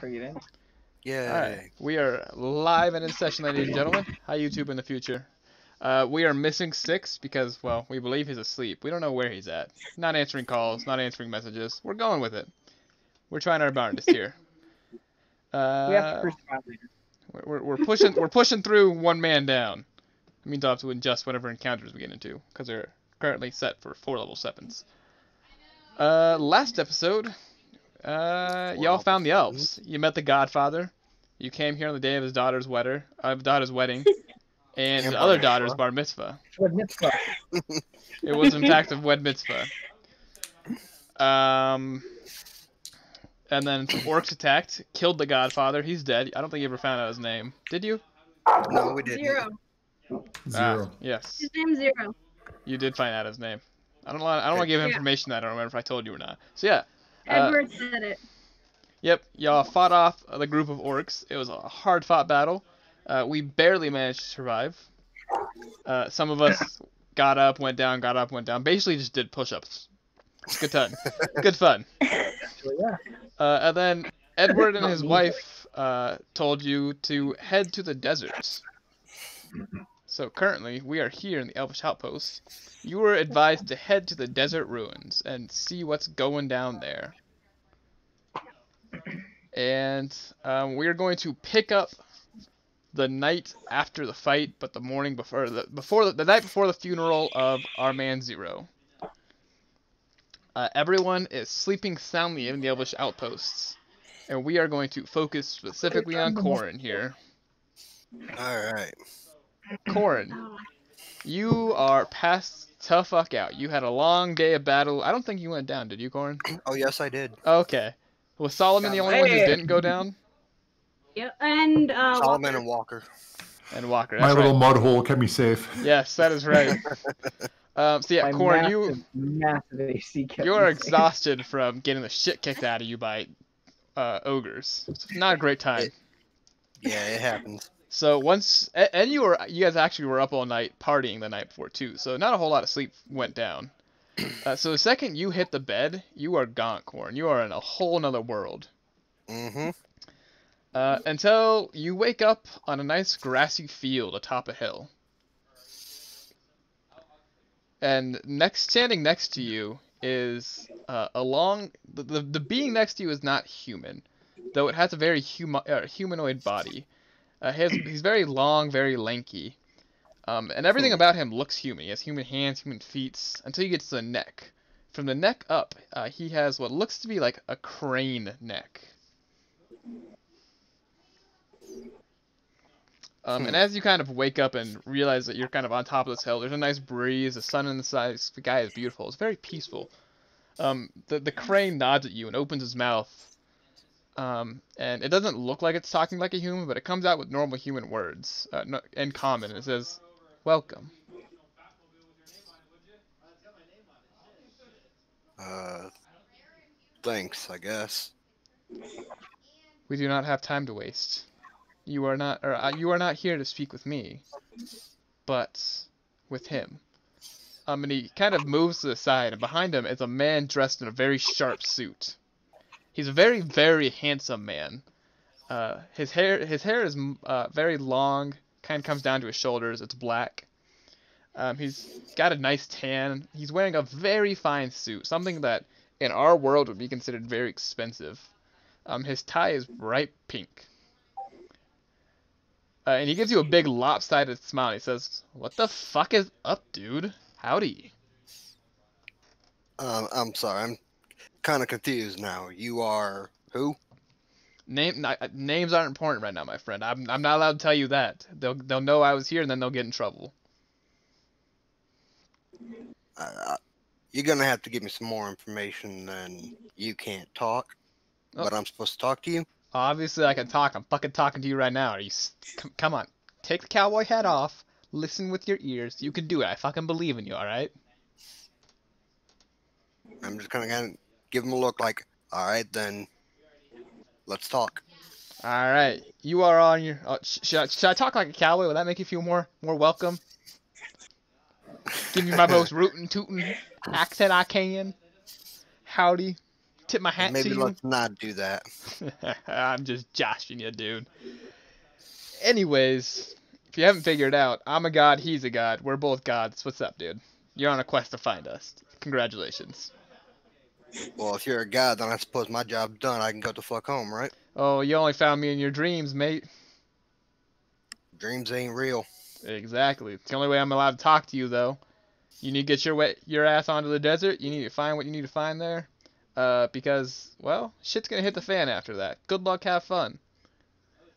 go. Yay. Alright, we are live and in session, ladies and gentlemen. Hi, YouTube in the future. We are missing 6 because, well, we believe he's asleep. We don't know where he's at. Not answering calls, not answering messages. We're going with it. We're trying our darndest here. We have to first round later. We're pushing through one man down. It means I'll have to adjust whatever encounters we get into, because they're currently set for 4 level 7s. Last episode, y'all found the elves. You met the Godfather. You came here on the day of his daughter's wedding, and his other daughter's bar mitzvah. Wed mitzvah. It was in fact a wed mitzvah. And then some orcs attacked, killed the Godfather. He's dead. I don't think you ever found out his name. Did you? No, we didn't. Zero. Yes. His name's Zero. You did find out his name. I don't want to give information that I don't remember if I told you or not. So yeah. Edward said it. Yep, y'all fought off the group of orcs. It was a hard-fought battle. We barely managed to survive. Some of us got up, went down, got up, went down. Basically just did push-ups. Good fun. Good fun. And then Edward and his wife told you to head to the deserts. So currently, we are here in the Elvish Outpost. You were advised to head to the desert ruins and see what's going down there. And we're going to pick up the night after the fight, but the morning before, the night before the funeral of our man Zero. Everyone is sleeping soundly in the Elvish Outposts, and we are going to focus specifically on Corin here. Alright. Corin, you are passed the fuck out. You had a long day of battle. I don't think you went down, did you, Corin? Oh, yes, I did. Okay. Was Solomon the only one who didn't go down? Yeah, and Solomon Walker. and Walker. And Walker. My That's little right. mud hole kept me safe. Yes, that is right. So yeah, My Corin, massive AC kept you me are safe. exhausted from getting the shit kicked out of you by ogres. It's not a great time. Yeah, it happens. So and you guys actually were up all night partying the night before too. So not a whole lot of sleep went down. So the second you hit the bed, you are gone, Corin. You are in a whole nother world. Mm-hmm. Until you wake up on a nice grassy field atop a hill. And standing next to you is the being next to you is not human, though it has a very humanoid body. He's very long, very lanky, and everything about him looks human. He has human hands, human feet, until you get to the neck. From the neck up, he has what looks to be like a crane neck. And as you kind of wake up and realize that you're kind of on top of this hill, there's a nice breeze, the sun in the sky, the sky is beautiful. It's very peaceful. The crane nods at you and opens his mouth. And it doesn't look like it's talking like a human, but it comes out with normal human words, in common. It says, "Welcome." Thanks, I guess. We do not have time to waste. You are not here to speak with me, but with him. And he kind of moves to the side, and behind him is a man dressed in a very sharp suit. He's a very, very handsome man. His hair is very long, kind of comes down to his shoulders. It's black. He's got a nice tan. He's wearing a very fine suit, something that in our world would be considered very expensive. His tie is bright pink. And he gives you a big lopsided smile. He says, "What the fuck is up, dude? Howdy." I'm sorry. I'm kind of confused now. You are who? Names aren't important right now, my friend. I'm not allowed to tell you that. They'll know I was here, and then they'll get in trouble. You're gonna have to give me some more information than you can't talk. Oh. But I'm supposed to talk to you? Obviously, I can talk. I'm fucking talking to you right now. Come on. Take the cowboy hat off. Listen with your ears. You can do it. I fucking believe in you, alright? I'm just gonna give him a look like, alright, then let's talk. Alright. You are on your... should I talk like a cowboy? Will that make you feel more welcome? Give me my most rootin' tootin' accent I can. Howdy. tip my hat to Maybe you. let's not do that. I'm just joshing you, dude. Anyways, if you haven't figured out, I'm a god, he's a god. We're both gods. What's up, dude? You're on a quest to find us. Congratulations. Well, if you're a god, then I suppose my job's done. I can go the fuck home, right? Oh, you only found me in your dreams, mate. Dreams ain't real. Exactly. It's the only way I'm allowed to talk to you, though. You need to get your ass onto the desert. You need to find what you need to find there. Because, well, shit's gonna hit the fan after that. Good luck, have fun.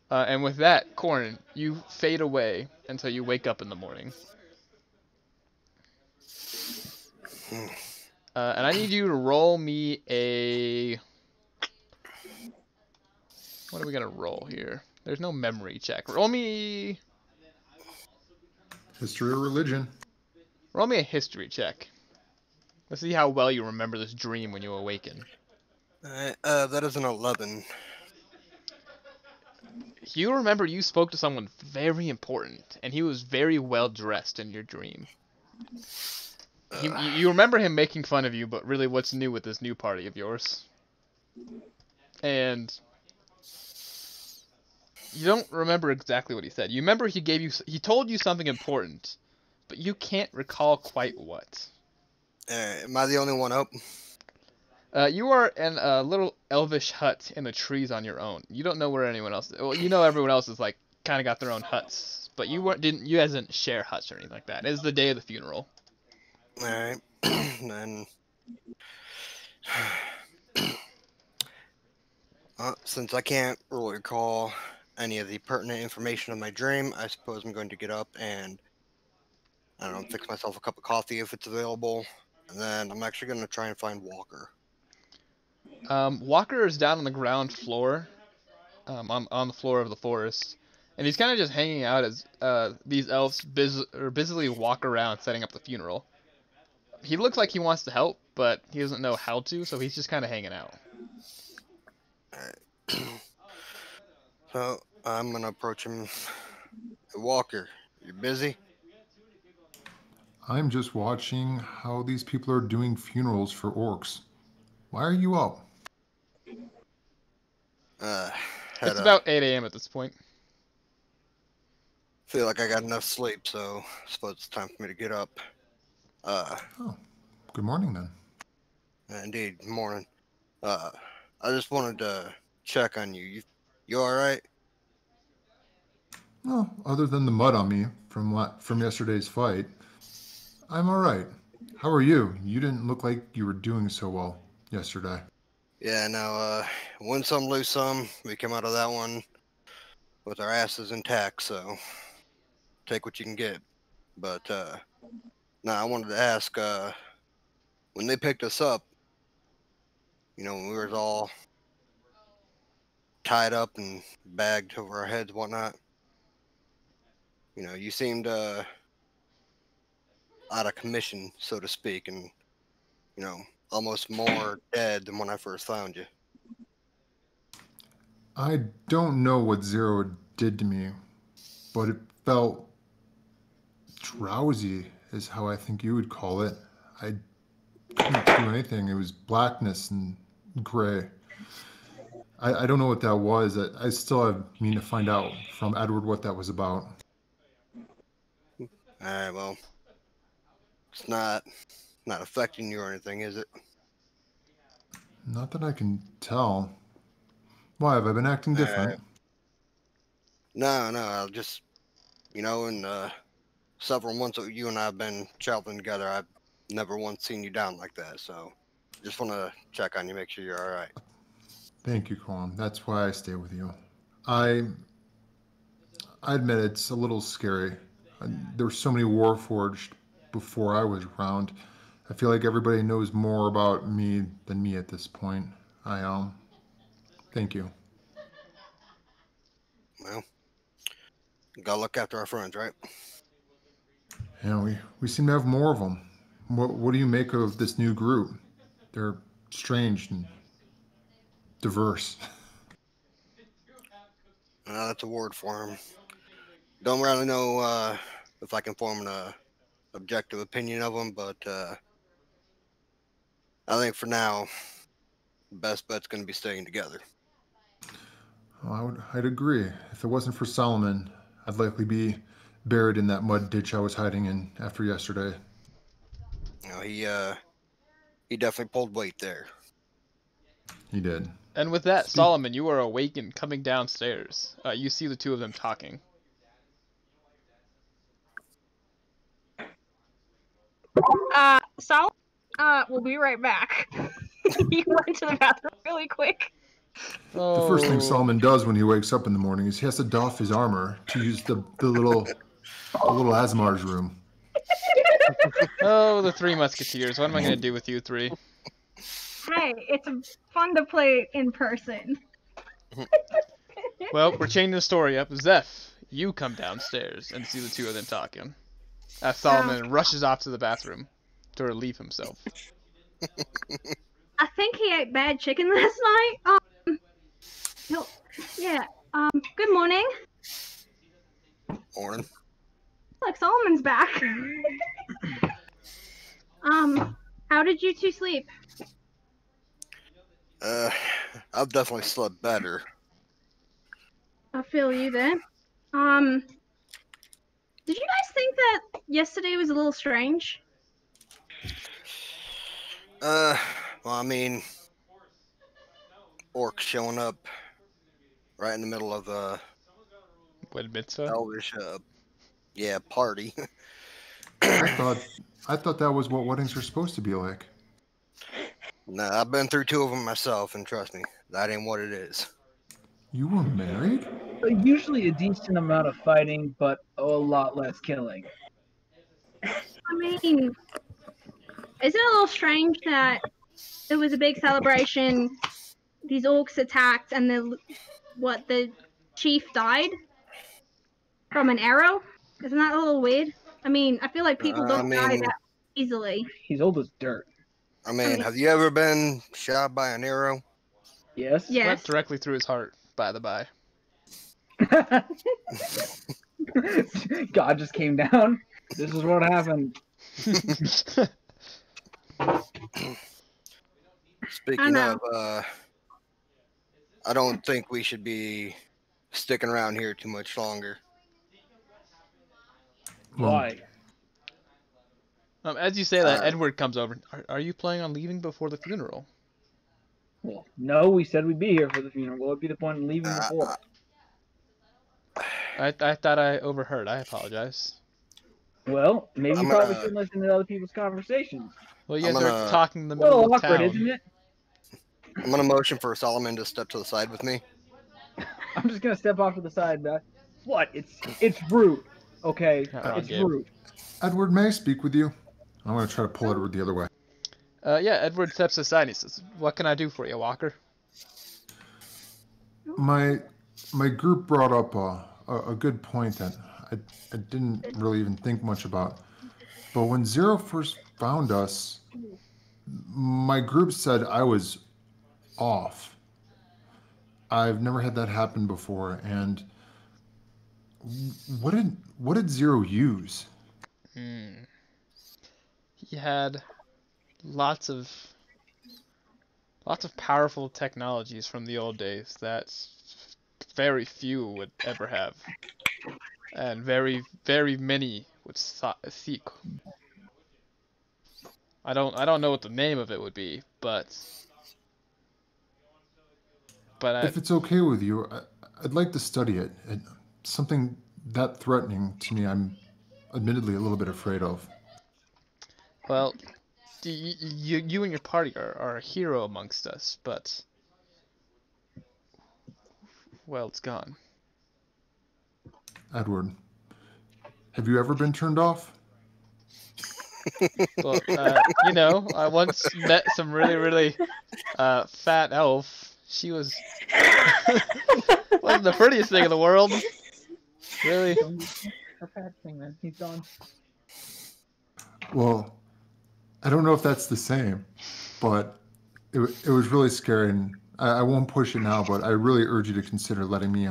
And with that, Corn, you fade away until you wake up in the morning. And I need you to roll me a... What are we gonna roll here? There's no memory check. Roll me History or religion? a history check. Let's see how well you remember this dream when you awaken. That is an 11. You remember you spoke to someone very important, and he was very well dressed in your dream. You remember him making fun of you, but really what's new with this new party of yours? And you don't remember exactly what he said. You remember he told you something important, but you can't recall quite what. Am I the only one up? You are in a little elvish hut in the trees on your own. You don't know where anyone else is. Well, you know everyone else is like kind of got their own huts, but you guys didn't share huts or anything like that. It's the day of the funeral. All right. Then, since I can't really recall any of the pertinent information of my dream, I suppose I'm going to get up and, I don't know, fix myself a cup of coffee if it's available. And then I'm actually going to try and find Walker. Walker is down on the ground floor, on the floor of the forest, and he's kind of just hanging out as these elves busily walk around setting up the funeral. He looks like he wants to help, but he doesn't know how to, so he's just kind of hanging out. Alright. So, I'm going to approach him. Walker, you busy? I'm just watching how these people are doing funerals for orcs. Why are you up? It's about 8 a.m. at this point. Feel like I got enough sleep, so I suppose it's time for me to get up. Oh, good morning then. Indeed, morning. I just wanted to check on you. You all right? Well, other than the mud on me from yesterday's fight, I'm all right. How are you? You didn't look like you were doing so well yesterday. Yeah, no, win some, lose some. We come out of that one with our asses intact, so take what you can get. But, no, I wanted to ask, when they picked us up, you know, when we were all tied up and bagged over our heads and whatnot, you know, you seemed, out of commission, so to speak, and, you know, almost more dead than when I first found you. I don't know what Zero did to me, but it felt drowsy, is how I think you would call it. I couldn't do anything. It was blackness and gray. I don't know what that was. I still have mean to find out from Edward what that was about. Alright, well, it's not affecting you or anything, is it? Not that I can tell. Why, have I been acting different? No, I'll just, you know, in several months that you and I have been traveling together, I've never once seen you down like that, so just want to check on you, make sure you're alright. Thank you, Colin. That's why I stay with you. I admit it's a little scary. There were so many Warforged before I was around. I feel like everybody knows more about me than me at this point. Thank you. Well, gotta look after our friends, right? Yeah, we seem to have more of them. What do you make of this new group? They're strange and diverse. That's a word for them. Don't really know if I can form an objective opinion of them, but I think for now, the best bet's going to be staying together. I'd agree. If it wasn't for Solomon, I'd likely be buried in that mud ditch I was hiding in after yesterday. You know, he definitely pulled weight there. He did. And with that, Solomon, you are awake and coming downstairs. You see the two of them talking. Solomon, we'll be right back. He went to the bathroom really quick. The first thing Solomon does when he wakes up in the morning is he has to doff his armor to use the little Asmar's room. Oh, the Three Musketeers. What am I going to do with you three? Hey, it's fun to play in person. Well, we're changing the story up. Zeph, you come downstairs and see the two of them talking. As Solomon rushes off to the bathroom to relieve himself. I think he ate bad chicken last night. Yeah. Good morning. Morning. Look, Solomon's back. How did you two sleep? I've definitely slept better. I feel you there. Did you guys think that yesterday was a little strange? Well, I mean, orcs showing up right in the middle of What mitzvah? elvish, party. I thought that was what weddings are supposed to be like. Nah, I've been through two of them myself, and trust me, that ain't what it is. You were married? Usually a decent amount of fighting, but a lot less killing. I mean, isn't it a little strange that it was a big celebration, these orcs attacked, and the chief died from an arrow? Isn't that a little weird? I mean, I feel like people don't die that easily. He's old as dirt. I mean, have you ever been shot by an arrow? Yes. Yes. Went directly through his heart, by the by. God just came down. This is what happened. Speaking of, I don't think we should be sticking around here too much longer. Why? As you say that, Edward comes over. Are you planning on leaving before the funeral? Well, no, we said we'd be here for the funeral. What would be the point in leaving before? I thought I overheard. I apologize. Well, maybe you probably shouldn't listen to other people's conversations. Well, you guys are talking in the middle of awkward, town. isn't it? I'm gonna motion for Solomon to step to the side with me. I'm just gonna step off to the side. What? It's rude. Okay, it's rude. Edward, may I speak with you? I'm gonna try to pull Edward the other way. Yeah, Edward steps aside and he says, "What can I do for you, Walker?" My group brought up a good point that I didn't really even think much about. But when Zero first found us, my group said I was off. I've never had that happen before. And what did Zero use? He had lots of powerful technologies from the old days that very few would ever have, and very, very many would seek. I don't know what the name of it would be, but if it's okay with you, I'd like to study it. Something that threatening to me, I'm admittedly a little bit afraid of. Well, you and your party are a hero amongst us, but well, it's gone. Edward, have you ever been turned off? Well, I once met some really fat elf. She wasn't the prettiest thing in the world. Really? Her fat thing, man. He's gone. Well, I don't know if that's the same, but it was really scary, and I won't push it now, but I really urge you to consider letting me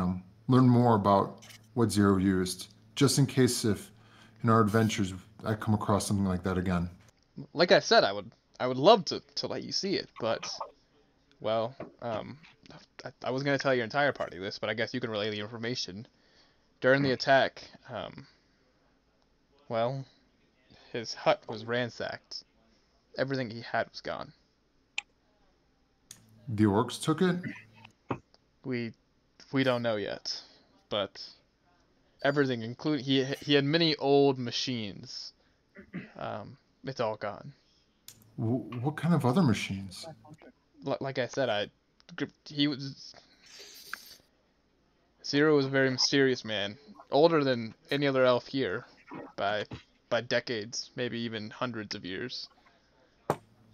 learn more about what Zero used, just in case if in our adventures I come across something like that again. Like I said, I would love to let you see it, but Well, I was gonna tell your entire party this, but I guess you can relay the information. During the attack, well, his hut was ransacked. Everything he had was gone. The orcs took it? We don't know yet, but everything, including he had many old machines. It's all gone. What kind of other machines? Like I said, Zero was a very mysterious man, older than any other elf here, by decades, maybe even hundreds of years.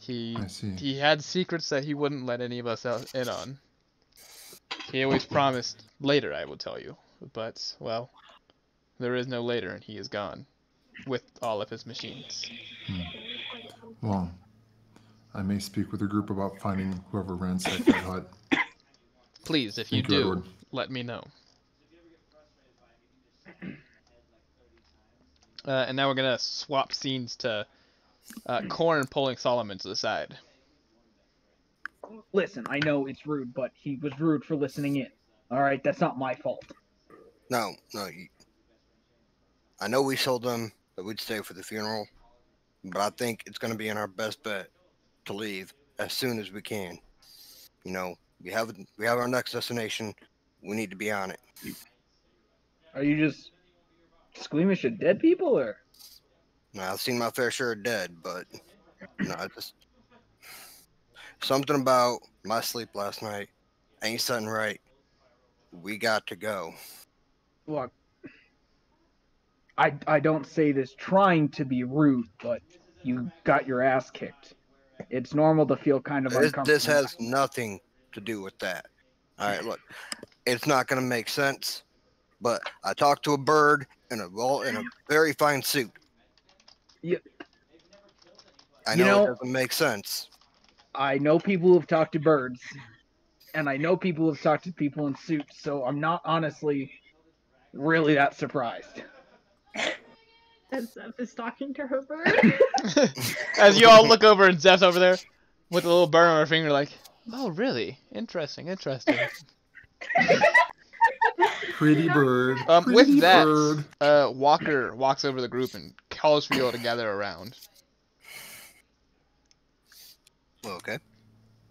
I see. He had secrets that he wouldn't let any of us in on. He always promised later I will tell you, but well, there is no later, and he is gone with all of his machines. Well, I may speak with the group about finding whoever ransacked that hut. Please, if Thank you you, do, Edward. let me know. And now we're gonna swap scenes to Corn pulling Solomon to the side. Listen, I know it's rude, but he was rude for listening in. All right, that's not my fault. No. I know we told them that we'd stay for the funeral, but I think it's going to be in our best bet to leave as soon as we can. You know, we have our next destination. We need to be on it. Are you just squeamish at dead people, or? Now, I've seen my fair share of dead, but just something about my sleep last night ain't something right. We got to go. Look, I don't say this trying to be rude, but you got your ass kicked. It's normal to feel kind of uncomfortable. This has nothing to do with that. All right, look, it's not going to make sense, but I talked to a bird in a very fine suit. Yeah. I know it doesn't make sense. I know people who've talked to birds, and I know people who've talked to people in suits, so I'm not honestly really that surprised. And Zeph is talking to her bird. As you all look over and Zeph's over there with a little burn on her finger, like, oh, really? Interesting. Pretty bird. With that, Walker walks over the group and calls for you all to gather around. Okay.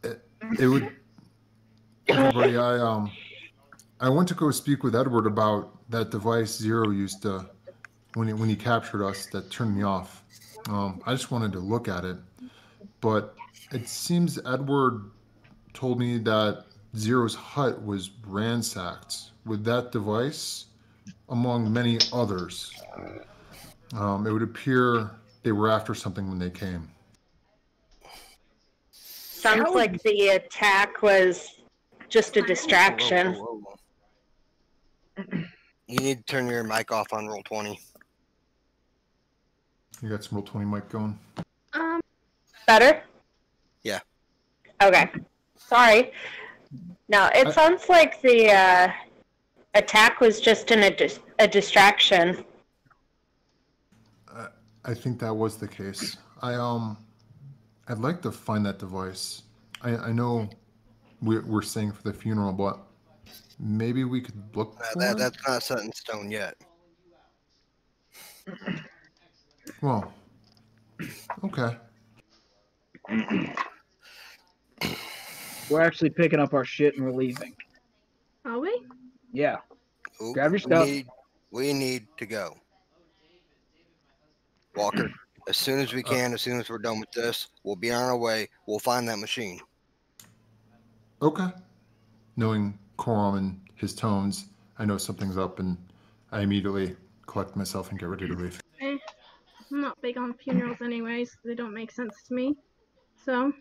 It would. Everybody, I went to go speak with Edward about that device Zero used to when he captured us that turned me off. I just wanted to look at it, but it seems Edward told me that Zero's hut was ransacked with that device, among many others. It would appear they were after something when they came. Sounds like the attack was just a distraction. Whoa. You need to turn your mic off on roll 20. You got some Roll20 mic going? Better? Yeah. Okay. Sorry. No, it sounds like the attack was just a distraction. I think that was the case. I'd like to find that device. I know we're staying for the funeral, but maybe we could look for it? That's not set in stone yet. Well, okay. We're actually picking up our shit and we're leaving. Are we? Yeah. Ooh, Grab your stuff. We need to go. Walker, as soon as we can, as soon as we're done with this, we'll be on our way. We'll find that machine. Okay. Knowing Coram and his tones, I know something's up, and I immediately collect myself and get ready to leave. I'm not big on funerals anyways. They don't make sense to me. So.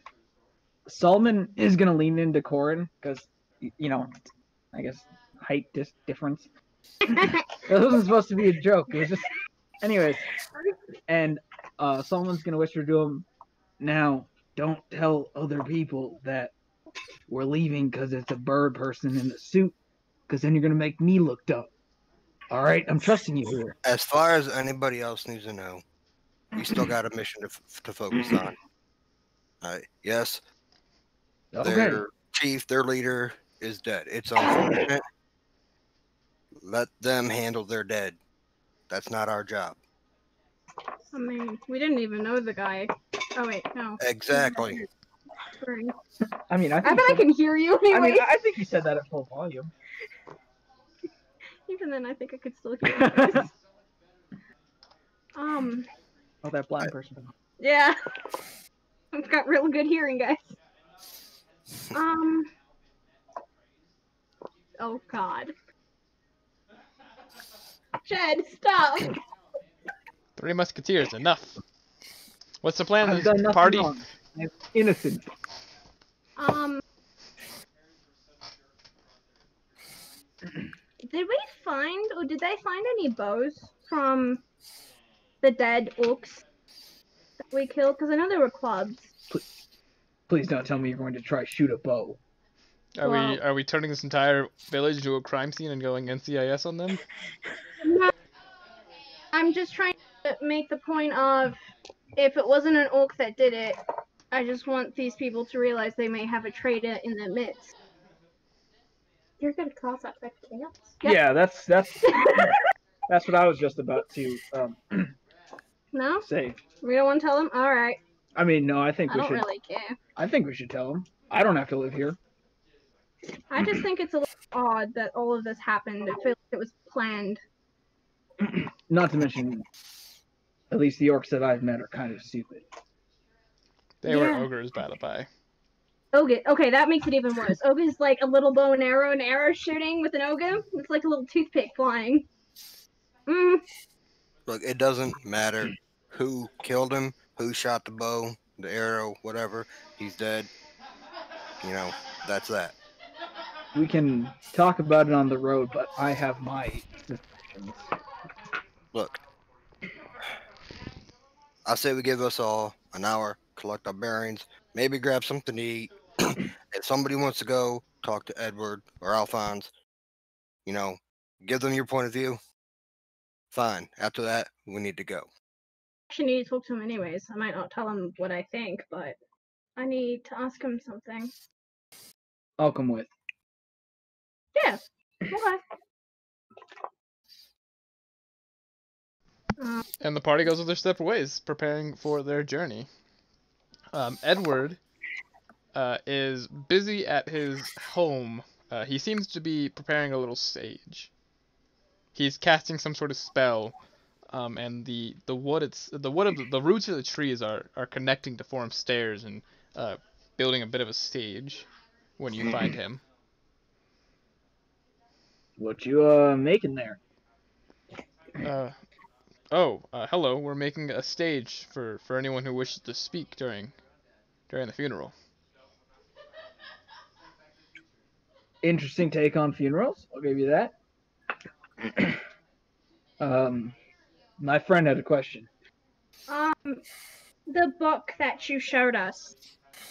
Solomon is going to lean into Corin because, I guess height difference. That wasn't supposed to be a joke. It was just... Anyways. And Solomon's going to whisper to him, now, don't tell other people that we're leaving because it's a bird person in the suit, because then you're going to make me look dumb. All right? I'm trusting you here. As far as anybody else needs to know, we still got a mission to focus on. Yes, Okay. chief, their leader, is dead. It's unfortunate. Let them handle their dead. That's not our job. I mean, we didn't even know the guy. Oh wait, no. Exactly. Sorry. I mean, I I think bet he I said, can hear you I anyway. mean, I think he said that at full volume. Even then, I think I could still hear you guys. Oh, that blind person. Yeah. I've got real good hearing, guys. Oh God. Jed, stop. 3 musketeers, enough. What's the plan I've of done this nothing party? wrong. I'm innocent. Did we find, or did they find any bows from the dead orcs that we killed? Because I know there were clubs. Please don't tell me you're going to try shoot a bow. Are we turning this entire village into a crime scene and going NCIS on them? No, I'm just trying to make the point of, if it wasn't an orc that did it, I just want these people to realize they may have a traitor in their midst. You're gonna cause that type of chaos? Yep. Yeah, that's what I was just about to No? say. We don't want to tell them? Alright. I mean, no, I think I we don't should. really care. I think we should tell them. I don't have to live here. I just think it's a little odd that all of this happened. It feels like it was planned. Not to mention, at least the orcs that I've met are kind of stupid. They were Yeah. ogres, by the by. Ogre. Okay, that makes it even worse. Ogre's like a little bow and arrow shooting with an ogre. It's like a little toothpick flying. Look, it doesn't matter who killed him, who shot the bow, the arrow, whatever. He's dead. You know, that's that. We can talk about it on the road, but I have my suspicions. Look, I say we give us all an hour, collect our bearings, maybe grab something to eat. If somebody wants to go talk to Edward or Alphonse, you know, give them your point of view. Fine. After that, we need to go. I actually need to talk to him anyways. I might not tell him what I think, but I need to ask him something. I'll come with. Yeah. Okay. And the party goes their separate ways, preparing for their journey. Edward is busy at his home. He seems to be preparing a little stage. He's casting some sort of spell, and the roots of the trees are connecting to form stairs and building a bit of a stage. When you find him, What you making there? hello. We're making a stage for anyone who wishes to speak during the funeral. Interesting take on funerals. I'll give you that. My friend had a question. The book that you showed us.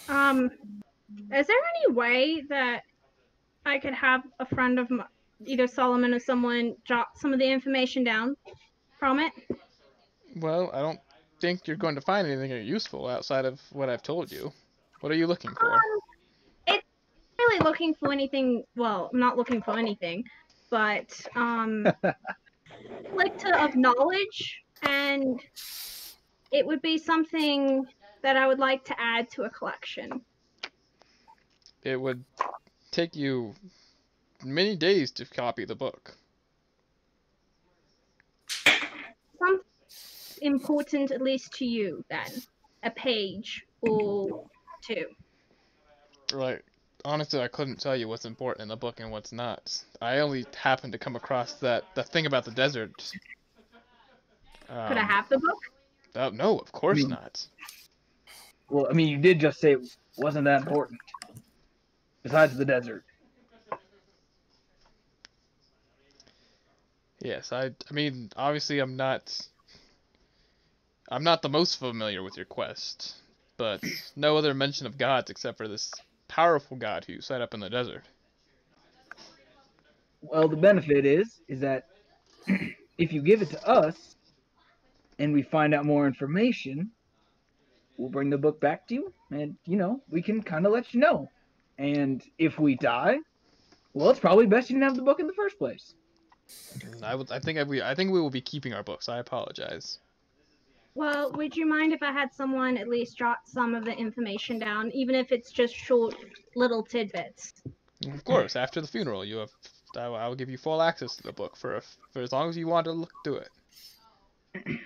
Is there any way that I could have a friend of mine, either Solomon or someone, jot some of the information down from it? Well, I don't think you're going to find anything useful outside of what I've told you. What are you looking for? It's really looking for anything. Well, I'm not looking for anything, but like of knowledge, and it would be something that I would like to add to a collection. It would take you many days to copy the book. Something important, at least to you, then. A page or two. Right. Honestly, I couldn't tell you what's important in the book and what's not. I only happened to come across the thing about the desert. Could I have the book? No, of course not. Well, I mean, you did just say it wasn't that important. Besides the desert. Yes, I mean, obviously I'm not the most familiar with your quest, but no other mention of gods except for this powerful god who set up in the desert. Well, the benefit is that if you give it to us and we find out more information, we'll bring the book back to you, and we can kind of let you know. And if we die, well, it's probably best you didn't have the book in the first place. I think we will be keeping our books. I apologize. Well, would you mind if I had someone at least jot some of the information down, even if it's just short little tidbits? Of course, after the funeral, I will give you full access to the book for as long as you want to look through it.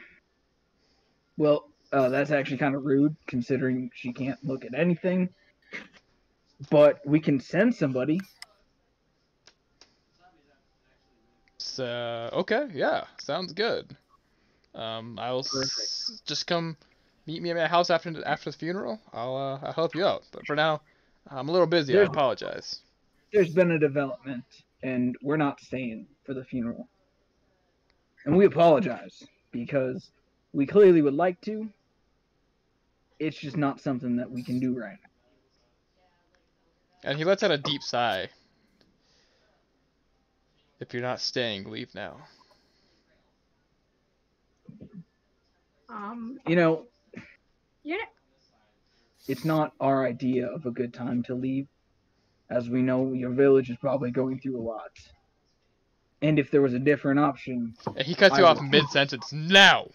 Well, that's actually kind of rude, considering she can't look at anything. But we can send somebody. So, okay, yeah, sounds good. I'll just come meet me at my house after the funeral. I'll help you out. But for now, I'm a little busy. I apologize. There's been a development, and we're not staying for the funeral. And we apologize, because we clearly would like to. It's just not something that we can do right now. And he lets out a deep sigh. If you're not staying, leave now. You know, Yeah. it's not our idea of a good time to leave. As we know, your village is probably going through a lot. And if there was a different option... And he cuts you off mid-sentence. Now!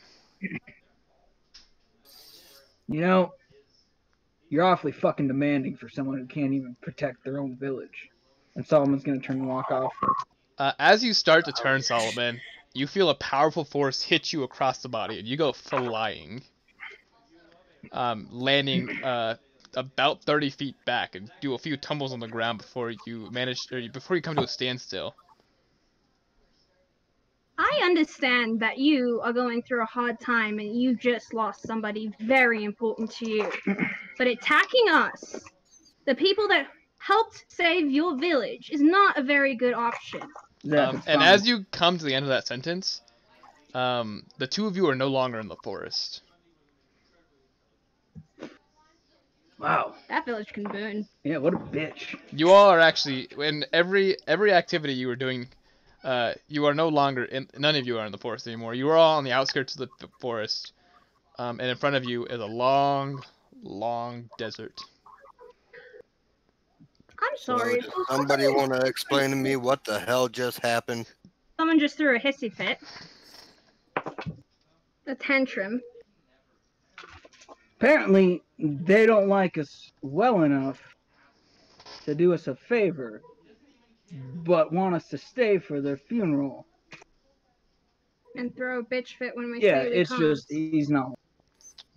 You know, you're awfully fucking demanding for someone who can't even protect their own village. And Solomon's gonna turn and walk off. As you start to turn, Solomon, you feel a powerful force hit you across the body, and you go flying. Landing about 30 feet back, and do a few tumbles on the ground before you come to a standstill. I understand that you are going through a hard time and you just lost somebody very important to you. But attacking us, the people that helped save your village, is not a very good option. And as you come to the end of that sentence, the two of you are no longer in the forest. Wow. That village can burn. Yeah, what a bitch. You all are actually, in every activity you were doing, you are no longer none of you are in the forest anymore. You are all on the outskirts of the forest, and in front of you is a long, long desert. I'm sorry. So, does somebody want to explain to me what the hell just happened? Someone just threw a hissy fit. A tantrum. Apparently, they don't like us well enough to do us a favor, but want us to stay for their funeral. And throw a bitch fit when we Yeah, say we it's can't. just, he's not.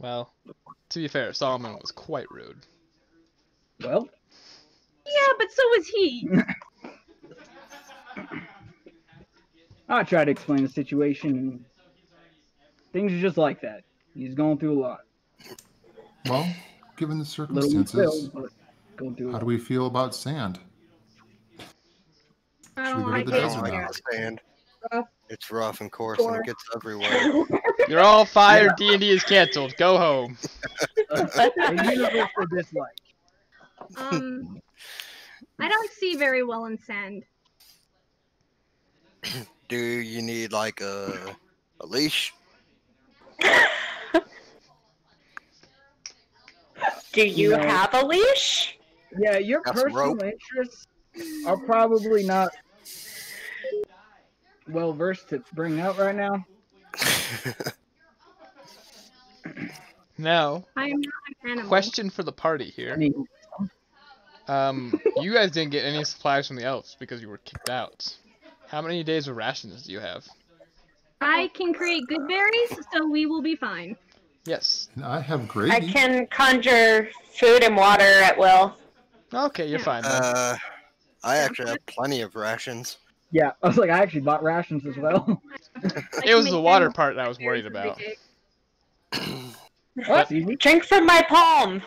Well, to be fair, Solomon was quite rude. Well? Yeah, but so was he. I tried to explain the situation, and things are just like that. He's going through a lot. Well, given the Little circumstances, but going through a how lot. do we feel about sand? I Should we don't go like to the it. desert like now? the sand. Rough. It's rough and coarse and it gets everywhere. You're all fired. D&D is canceled. Go home. A universal dislike. I don't see very well in sand. Do you need like a leash? Do you No. have a leash? Yeah, your Got some personal rope? interests are probably not well versed to bring out right now. Now, I am not an animal. question for the party here. I mean, You guys didn't get any supplies from the elves because you were kicked out. How many days of rations do you have? I can create good berries, so we will be fine. Yes. And I have I gravy. can conjure food and water at will. Okay, you're fine then. I actually have plenty of rations. yeah, I was like, I actually bought rations as well. It was the water part that I was worried about. That's easy. Drink from my palm.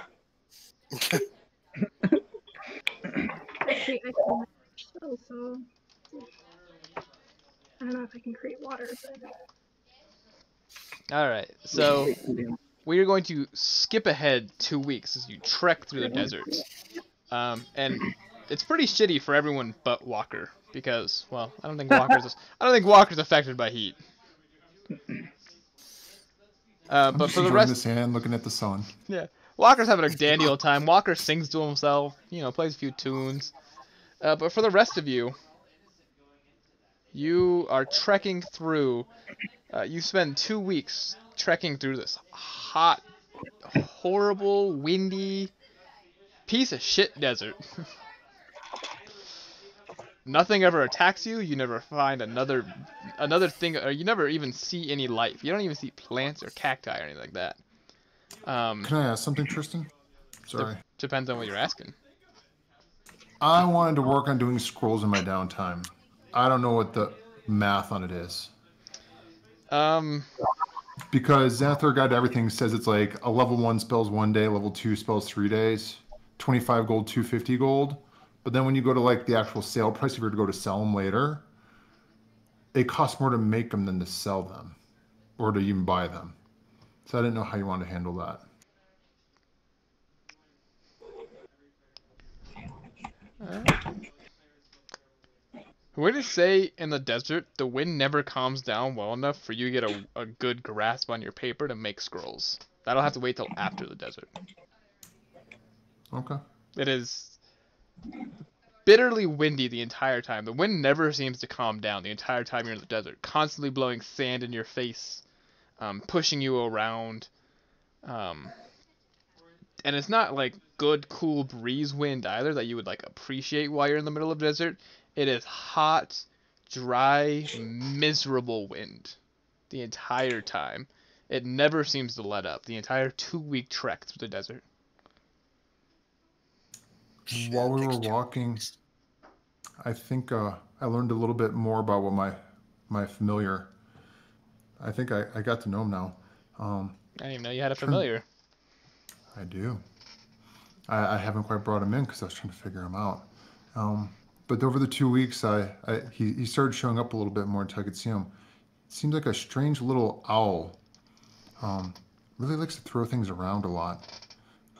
Actually, I can spell, so I don't know if I can create water. But... Alright, so we are going to skip ahead 2 weeks as you trek through the desert. And it's pretty shitty for everyone but Walker, because, well, I don't think Walker's affected by heat. I'm But just for the enjoying rest, the sand, looking at the sun. yeah. Walker's having a dandy old time. Walker sings to himself, plays a few tunes. But for the rest of you, you are trekking through. You spend 2 weeks trekking through this hot, horrible, windy piece of shit desert. Nothing ever attacks you. You never find another thing, or you never even see any life. You don't even see plants or cacti or anything like that. Can I ask something, Tristan? Sorry. Depends on what you're asking. I wanted to work on doing scrolls in my downtime. I don't know what the math on it is. Because Xanathar Guide to Everything says it's like a level 1 spells 1 day, level 2 spells 3 days, 25 gold, 250 gold. But then when you go to like the actual sale price, if you were to go to sell them later, it costs more to make them than to sell them or to even buy them. So I didn't know how you wanted to handle that. What did it say in the desert? The wind never calms down well enough for you to get a good grasp on your paper to make scrolls. That'll have to wait till after the desert. Okay. It is bitterly windy the entire time. The wind never seems to calm down the entire time you're in the desert. Constantly blowing sand in your face, pushing you around. And it's not like good, cool breeze wind either that you would like appreciate while you're in the middle of the desert. It is hot, dry, miserable wind the entire time. It never seems to let up. The entire 2-week trek through the desert. While we were walking, I think I learned a little bit more about what my familiar. I think I got to know him now. I didn't even know you had a familiar. I do. I haven't quite brought him in because I was trying to figure him out. But over the 2 weeks, he started showing up a little bit more until I could see him. Seems like a strange little owl. Really likes to throw things around a lot.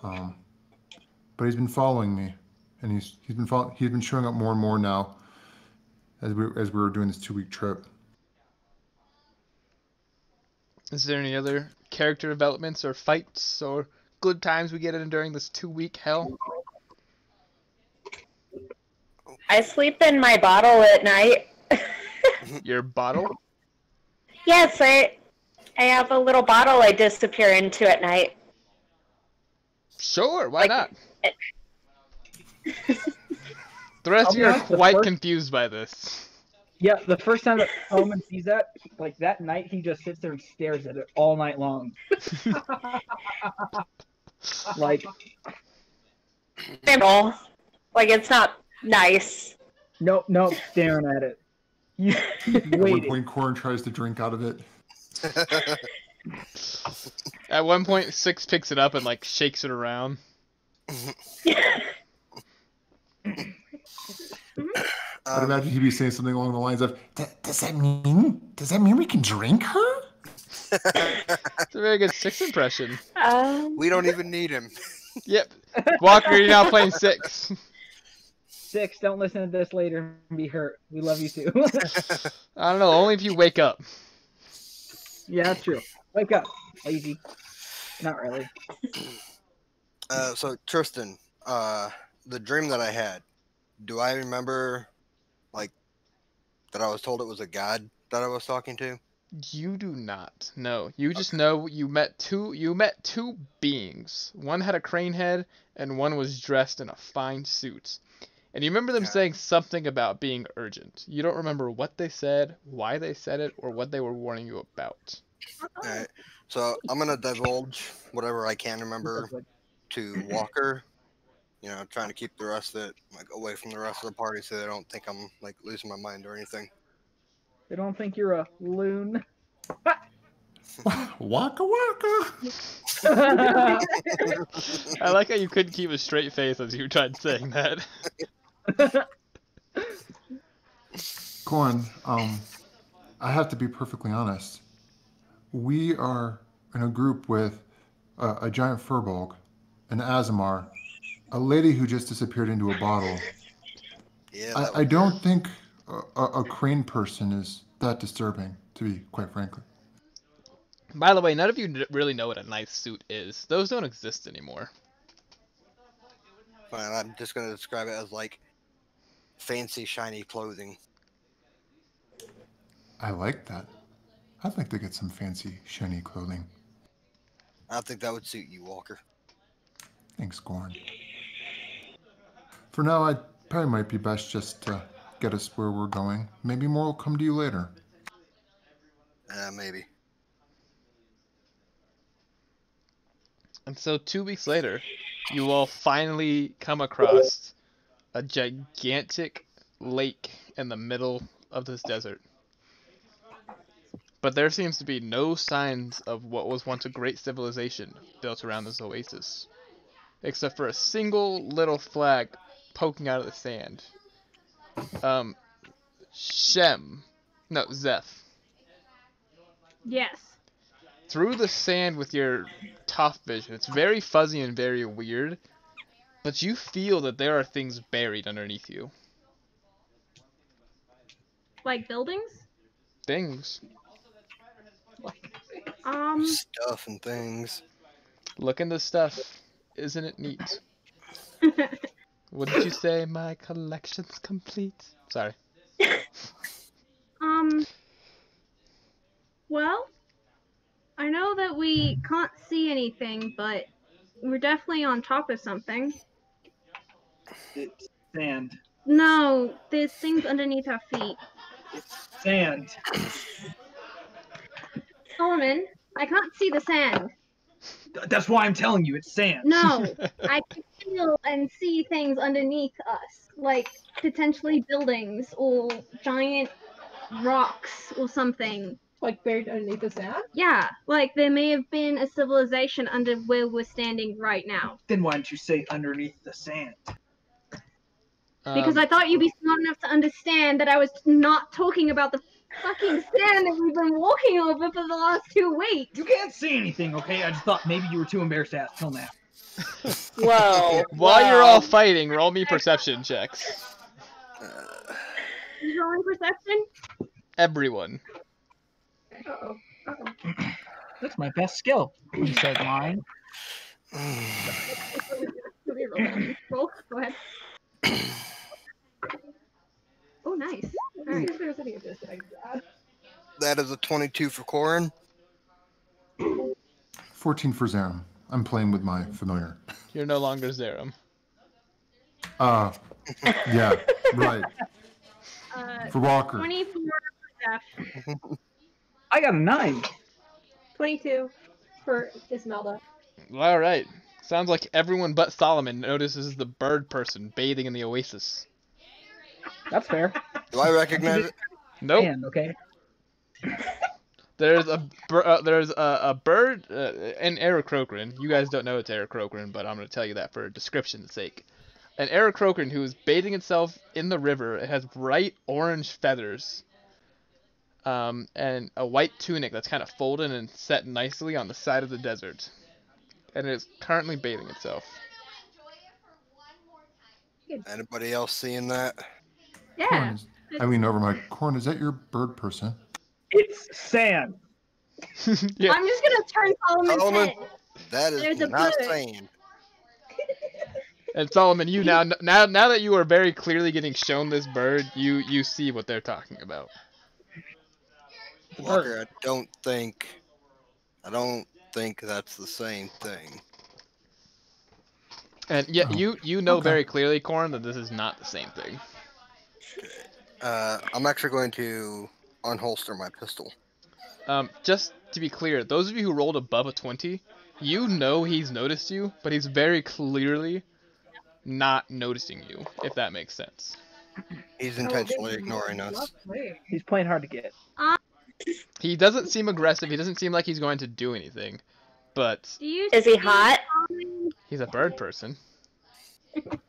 But he's been following me, and he's been showing up more and more now as we were doing this 2-week trip. Is there any other character developments or fights or good times we get in during this 2-week hell? I sleep in my bottle at night. Your bottle? Yes, I have a little bottle I disappear into at night. Sure, why not? The rest of you are quite confused by this. Yeah, the first time that Solomon sees that, like that night, he just sits there and stares at it all night long. Like, it's not nice. nope, staring at it. At one point, Corin tries to drink out of it. At one point, Six picks it up and like shakes it around. I'd imagine he'd be saying something along the lines of, "Does that mean we can drink her?" It's a very good Six impression. We don't even need him. Yep. Walker, you're now playing Six. Six, don't listen to this later and be hurt. We love you too. I don't know, only if you wake up. Yeah, that's true. Wake up, lazy. Not really. So Tristan, the dream that I had, do I remember, like, that I was told it was a god that I was talking to? You do not. No, you just know you met two beings. One had a crane head, and one was dressed in a fine suit. And you remember them saying something about being urgent. You don't remember what they said, why they said it, or what they were warning you about. Alright, so I'm gonna divulge whatever I can remember to Walker. You know, trying to keep the rest of it like away from the rest of the party so they don't think I'm like losing my mind or anything. They don't think you're a loon. Waka waka. I like how you couldn't keep a straight face as you tried saying that. Corin, I have to be perfectly honest. We are in a group with a giant furbolg, an Azamar, a lady who just disappeared into a bottle. Yeah. I don't think a crane person is that disturbing, to be quite frankly. By the way, none of you really know what a nice suit is. Those don't exist anymore. Fine, I'm just gonna describe it as like fancy, shiny clothing. I like that. I'd like to get some fancy, shiny clothing. I think that would suit you, Walker. Thanks, Gorn. For now, I probably might be best just to get us where we're going. Maybe more will come to you later. Maybe. And so 2 weeks later, you all finally come across a gigantic lake in the middle of this desert. But there seems to be no signs of what was once a great civilization built around this oasis, except for a single little flag poking out of the sand. Zeph. Yes. Through the sand with your tough vision, it's very fuzzy and very weird, but you feel that there are things buried underneath you. Like buildings? Things. Stuff and things. Look into stuff. Isn't it neat? What did you say? My collection's complete. Sorry. Well, I know that we can't see anything, but we're definitely on top of something. It's sand. No, there's things underneath our feet. Sand. Solomon, I can't see the sand. That's why I'm telling you, it's sand. No, I can feel and see things underneath us, like potentially buildings or giant rocks or something. Like buried underneath the sand? Yeah, like there may have been a civilization under where we're standing right now. Then why don't you say underneath the sand? Because I thought you'd be smart enough to understand that I was not talking about the fucking sand that we've been walking over for the last 2 weeks. You can't see anything, okay? I just thought maybe you were too embarrassed to ask till now. Whoa. While you're all fighting, roll me perception checks. Who's rolling perception? Everyone. Uh-oh. That's my best skill. You said lying. Roll. Go ahead. Oh, nice. All right. If there's any of this that I grab. That is a 22 for Corin. 14 for Zaram. I'm playing with my familiar. You're no longer Zaram. Yeah, right. For Walker. 24 for Steph. I got a 9. 22 for Ismelda. All right. Sounds like everyone but Solomon notices the bird person bathing in the oasis. That's fair. Do I recognize it? Nope. Sand, okay. There's a bird, an Aarakocra. You guys don't know it's Aarakocra, but I'm going to tell you that for description's sake. An Aarakocra who is bathing itself in the river. It has bright orange feathers, and a white tunic that's kind of folded and set nicely on the side of the desert. And it is currently bathing itself. Anybody else seeing that? Yeah. I lean over my Corn. Is that your bird person? It's sand. Yeah. I'm just gonna turn Solomon's Solomon, head. that is There's a not bird. saying. And Solomon, you now that you are very clearly getting shown this bird, you see what they're talking about. Walker, I don't think that's the same thing. And yeah, you know okay. very clearly, Corn, that this is not the same thing. I'm actually going to unholster my pistol. Just to be clear, those of you who rolled above a 20, you know he's noticed you, but he's very clearly not noticing you, if that makes sense. He's intentionally ignoring us. Lovely. He's playing hard to get. He doesn't seem aggressive. He doesn't seem like he's going to do anything, but Do you Is he see hot? Solomon? he's a bird person.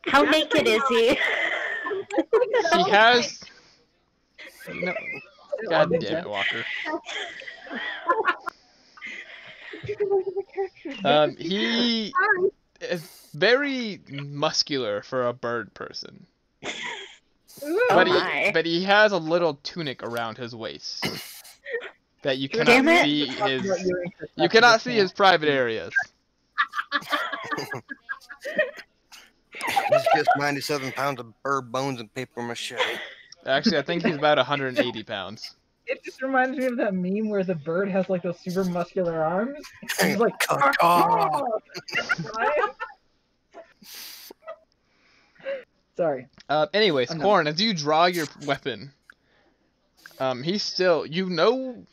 How naked is he? He has... No. God damn it, Walker. He is very muscular for a bird person. Oh But my. he has a little tunic around his waist that you Damn cannot it. see his. About your interest You after cannot this see camp. his private areas. He's just 97 pounds of bird bones and paper mache. Actually, I think he's about 180 pounds. It just reminds me of that meme where the bird has like those super muscular arms. And he's like, Caw. "Ah!" Sorry. Anyways, Enough. Corn, as you draw your weapon, he's still, you know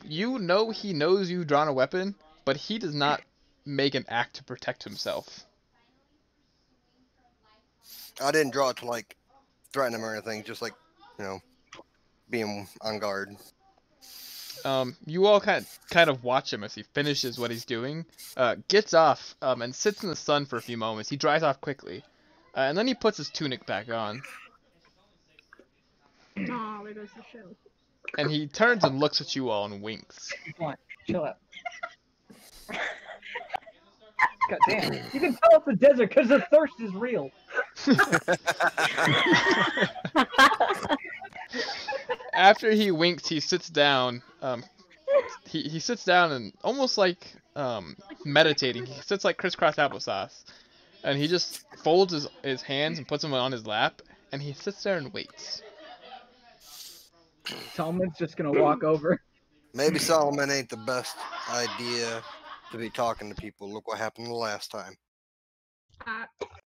he knows you've drawn a weapon, but he does not make an act to protect himself. I didn't draw it to like threaten him or anything, just like, being on guard. You all kind of watch him as he finishes what he's doing, gets off, and sits in the sun for a few moments. He dries off quickly, and then he puts his tunic back on, Oh, there goes the show. and he turns and looks at you all and winks. Come on, chill out. God damn. You can tell it's the desert because the thirst is real. After he winks, he sits down. He sits down and almost like meditating. He sits like crisscross applesauce, and he just folds his hands and puts them on his lap, and he sits there and waits. Solomons just gonna walk over. Maybe Solomon ain't the best idea to be talking to people. Look what happened the last time.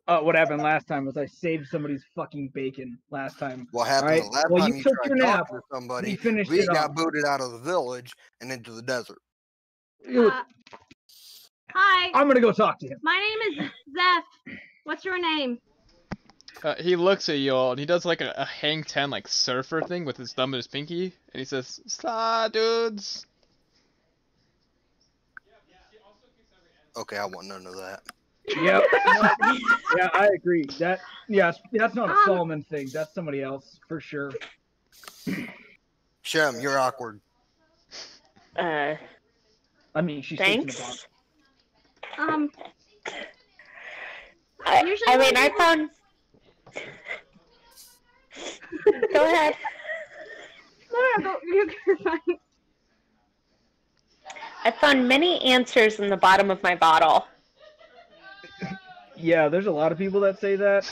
What happened last time was I saved somebody's fucking bacon last time. What happened Alright, the last well, time you you took tried your to nap. talk to somebody? We finished We it got off. booted out of the village and into the desert. Hi, I'm gonna go talk to him. my name is Zeph. What's your name? He looks at you all, and he does like a hang ten like surfer thing with his thumb and his pinky, and he says, "Sla dudes." Okay, I want none of that. Yep. Yeah, I agree. That's not a Solomon thing. That's somebody else for sure. Shem, you're awkward. I mean, she's thinking about Thanks. Usually I when mean, I people- found. Go ahead. No, you're fine. I found many answers in the bottom of my bottle. Yeah, there's a lot of people that say that.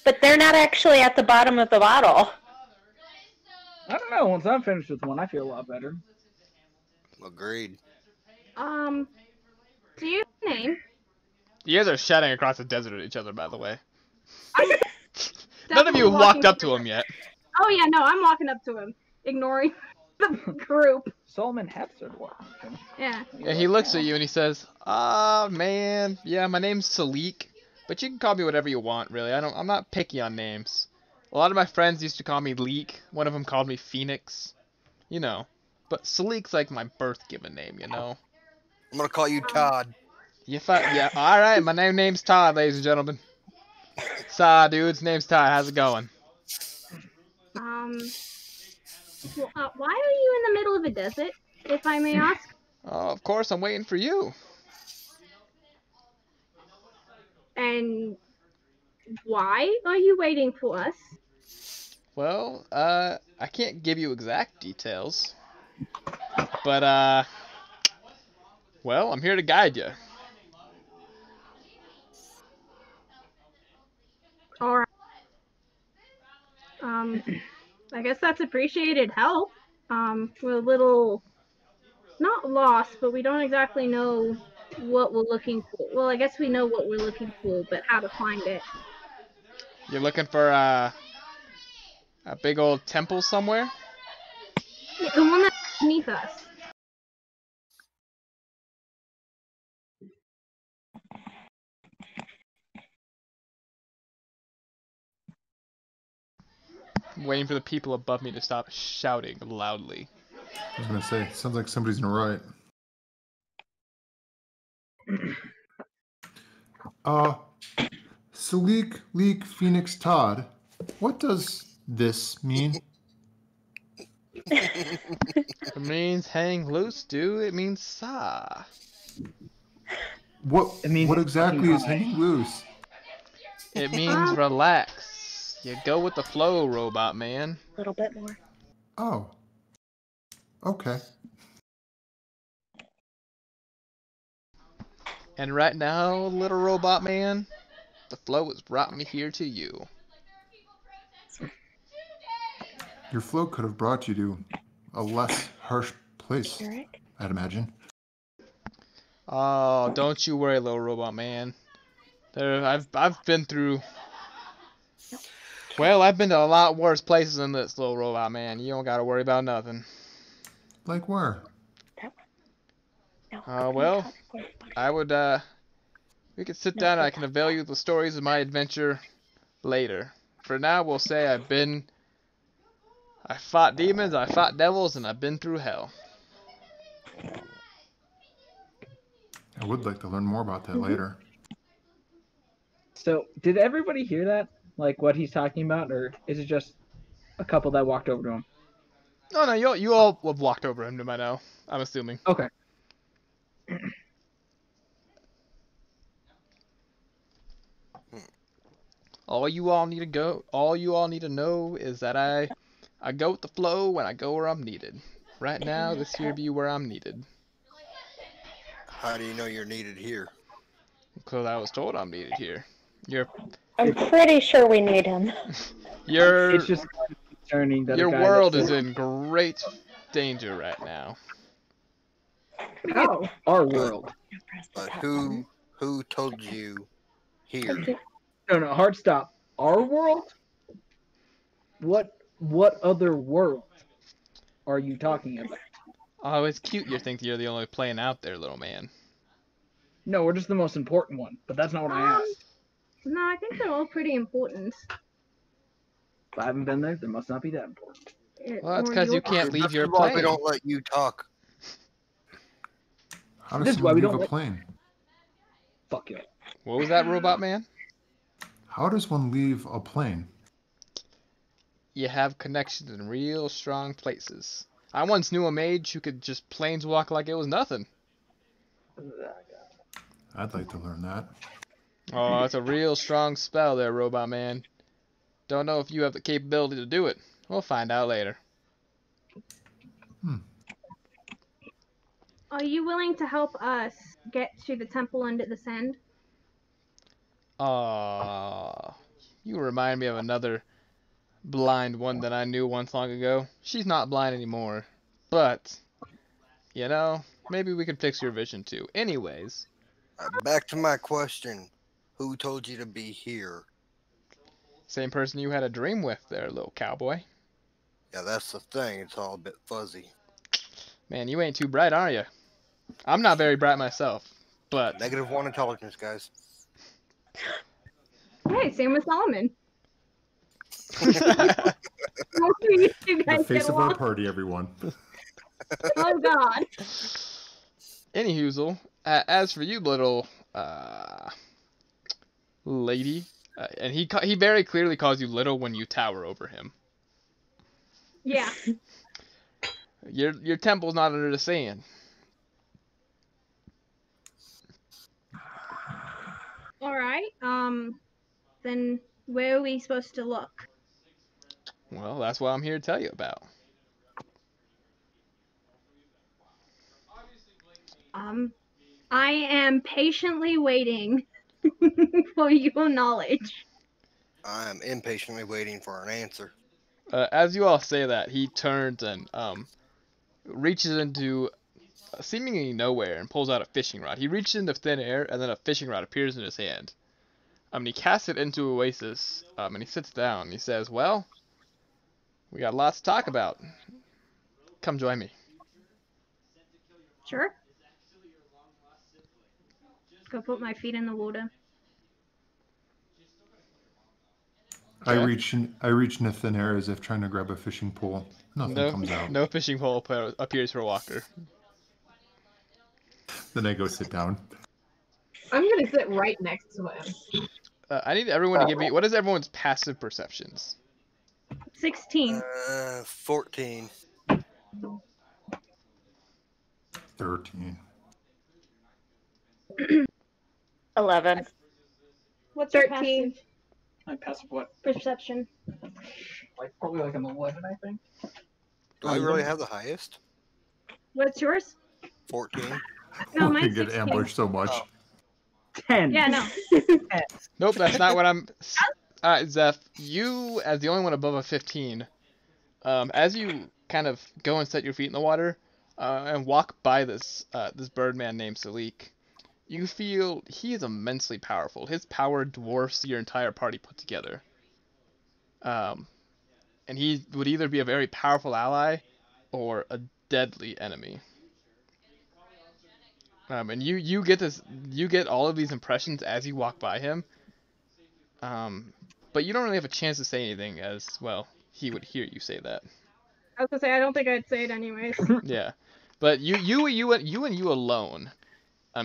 But they're not actually at the bottom of the bottle. I don't know. Once I'm finished with one, I feel a lot better. Agreed. Do you have a name? You guys are shouting across the desert at each other, by the way. None of Definitely you walked walking up to him yet. Oh yeah, no, I'm walking up to him, ignoring the group. Solomon has started walking. Yeah. Yeah, he looks at you and he says, "Ah, man, yeah, my name's Salik, but you can call me whatever you want, really. I'm not picky on names. A lot of my friends used to call me Leek. One of them called me Phoenix, you know. But Salik's like my birth-given name, you know. I'm gonna call you Todd. Yeah, all right. My name's Todd, ladies and gentlemen. Saw, dudes. Name's Todd. How's it going? Well, why are you in the middle of a desert, if I may ask? Oh, of course, I'm waiting for you. And why are you waiting for us? Well, I can't give you exact details, but well, I'm here to guide you. All right. I guess that's appreciated help. We're a little not lost, but we don't exactly know what we're looking for. Well, I guess we know what we're looking for, but how to find it. You're looking for a big old temple somewhere? Yeah, the one that's beneath us. I'm waiting for the people above me to stop shouting loudly. I was gonna say, sounds like somebody's in the right. Salik, Leek, Phoenix, Todd. What does this mean? It means hang loose, dude. It means saw. What? It means What it's exactly fucking is high. hanging loose? It means relax. You go with the flow, robot man. A little bit more. Oh, Okay. And right now, little robot man, the flow has brought me here to you. Your flow could have brought you to a less harsh place, I'd imagine. Oh, don't you worry, little robot man. I've been through. Well, I've been to a lot worse places than this, little robot man. You don't gotta worry about nothing. Like where? Well, I would we could sit down and I can avail you the stories of my adventure later. For now, we'll say I fought demons, I fought devils, and I've been through hell. I would like to learn more about that later. So, did everybody hear that? Like what he's talking about, or is it just a couple that walked over to him? No, you all have walked over him by now, I'm assuming. Okay. All you all need to know is that I go with the flow and I go where I'm needed. Right now, this here be where I'm needed. How do you know you're needed here? Because I was told I'm needed here. I'm pretty sure we need him. It's just concerning that your world is in great danger right now. Oh. Our world. But who told you here? No, hard stop. Our world? What other world are you talking about? Oh, it's cute you think you're the only plane out there, little man. No, we're just the most important one, but that's not what I asked. No, I think they're all pretty important. If I haven't been there, they must not be that important. Well, that's because you can't leave your Why we plane. don't let you talk. How does This is why someone we leave don't a let- plane? Fuck you. What was that, robot man? How does one leave a plane? You have connections in real strong places. I once knew a mage who could just planeswalk like it was nothing. I'd like to learn that. Oh, it's a real strong spell there, robot man. Don't know if you have the capability to do it. We'll find out later. Are you willing to help us get to the temple under the sand? You remind me of another blind one that I knew once long ago. She's not blind anymore, but, you know, maybe we could fix your vision too. Anyways. Back to my question. Who told you to be here? Same person you had a dream with there, little cowboy. Yeah, that's the thing. It's all a bit fuzzy. Man, you ain't too bright, are you? I'm not very bright myself, but... -1 intelligence, guys. Hey, same with Solomon. The face of our party, everyone. Oh God. Anyhoozle, as for you, little lady, and he very clearly calls you little when you tower over him. Yeah. Your temple's not under the sand. All right. Then where are we supposed to look? Well, that's what I'm here to tell you about. I am patiently waiting for your knowledge. I am impatiently waiting for an answer. As you all say that, he turns and reaches into seemingly nowhere and pulls out a fishing rod. He reaches into thin air, and then a fishing rod appears in his hand. And he casts it into Oasis, and he sits down. And he says, "Well, we got lots to talk about. Come join me." Sure. Go put my feet in the water. I reach into thin air as if trying to grab a fishing pole. Nothing comes out. No fishing pole appears for Walker. Then I go sit down. I'm gonna sit right next to him. I need everyone to give me, what is everyone's passive perceptions? 16. 14. 13. 11. What's your 13. passive My passive what? perception? Probably like an 11, I think. Do I really have the highest? What's yours? 14. No, we mine's can get 16. ambushed so much. Oh. 10. Yeah, no. Nope, that's not what I'm. Alright, Zeph, you, as the only one above a 15, as you kind of go and set your feet in the water, and walk by this birdman named Salik, you feel he is immensely powerful. His power dwarfs your entire party put together. And he would either be a very powerful ally or a deadly enemy. And you get all of these impressions as you walk by him. But you don't really have a chance to say anything, as well he would hear you say that. I was gonna say I don't think I'd say it anyways. Yeah, but you alone.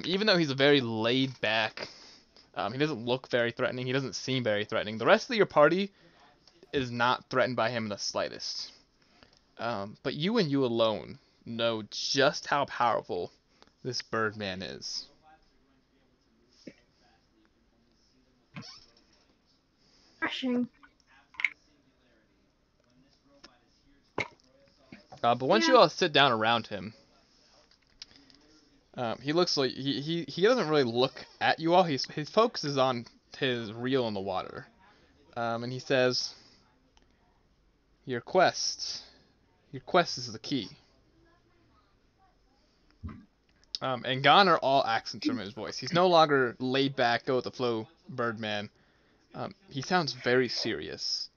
Even though he's a very laid back, he doesn't look very threatening. He doesn't seem very threatening. The rest of your party is not threatened by him in the slightest. But you and you alone know just how powerful this Birdman is. Refreshing. But once you all sit down around him, he looks like he doesn't really look at you all. His focus is on his reel in the water, and he says, "Your quest is the key." And gone are all accents from his voice. He's no longer laid back, go with the flow Birdman. He sounds very serious,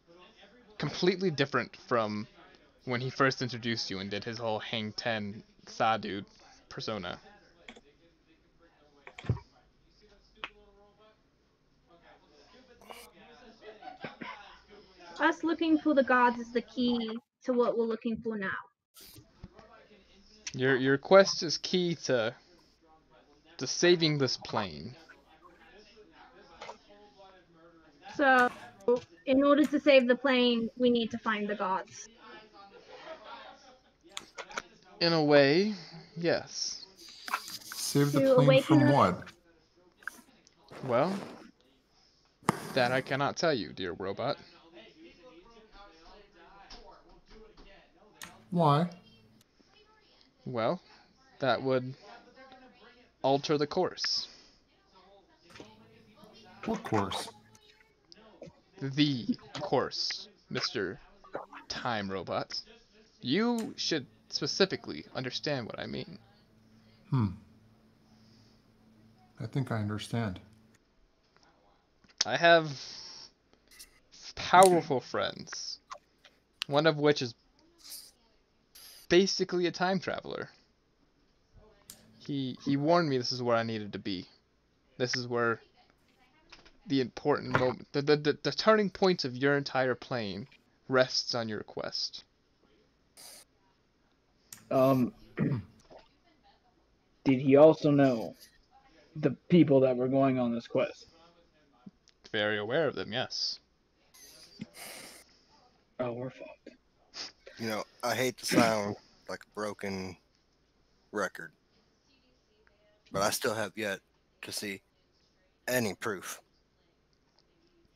completely different from when he first introduced you and did his whole Hang Ten Sadu persona. Us looking for the gods is the key to what we're looking for now. Your quest is key to saving this plane. So, in order to save the plane, we need to find the gods. In a way, yes. Save the To plane awaken from us. what? Well, that I cannot tell you, dear robot. Why? Well, that would alter the course. What course? The course, Mr. Time Robot. You should specifically understand what I mean. I think I understand. I have powerful friends, one of which is basically a time traveler. He warned me this is where I needed to be. This is where the important moment, the turning point of your entire plane rests on your quest. Did he also know the people that were going on this quest? Very aware of them, yes. Oh, we're fucked. You know, I hate to sound like a broken record, but I still have yet to see any proof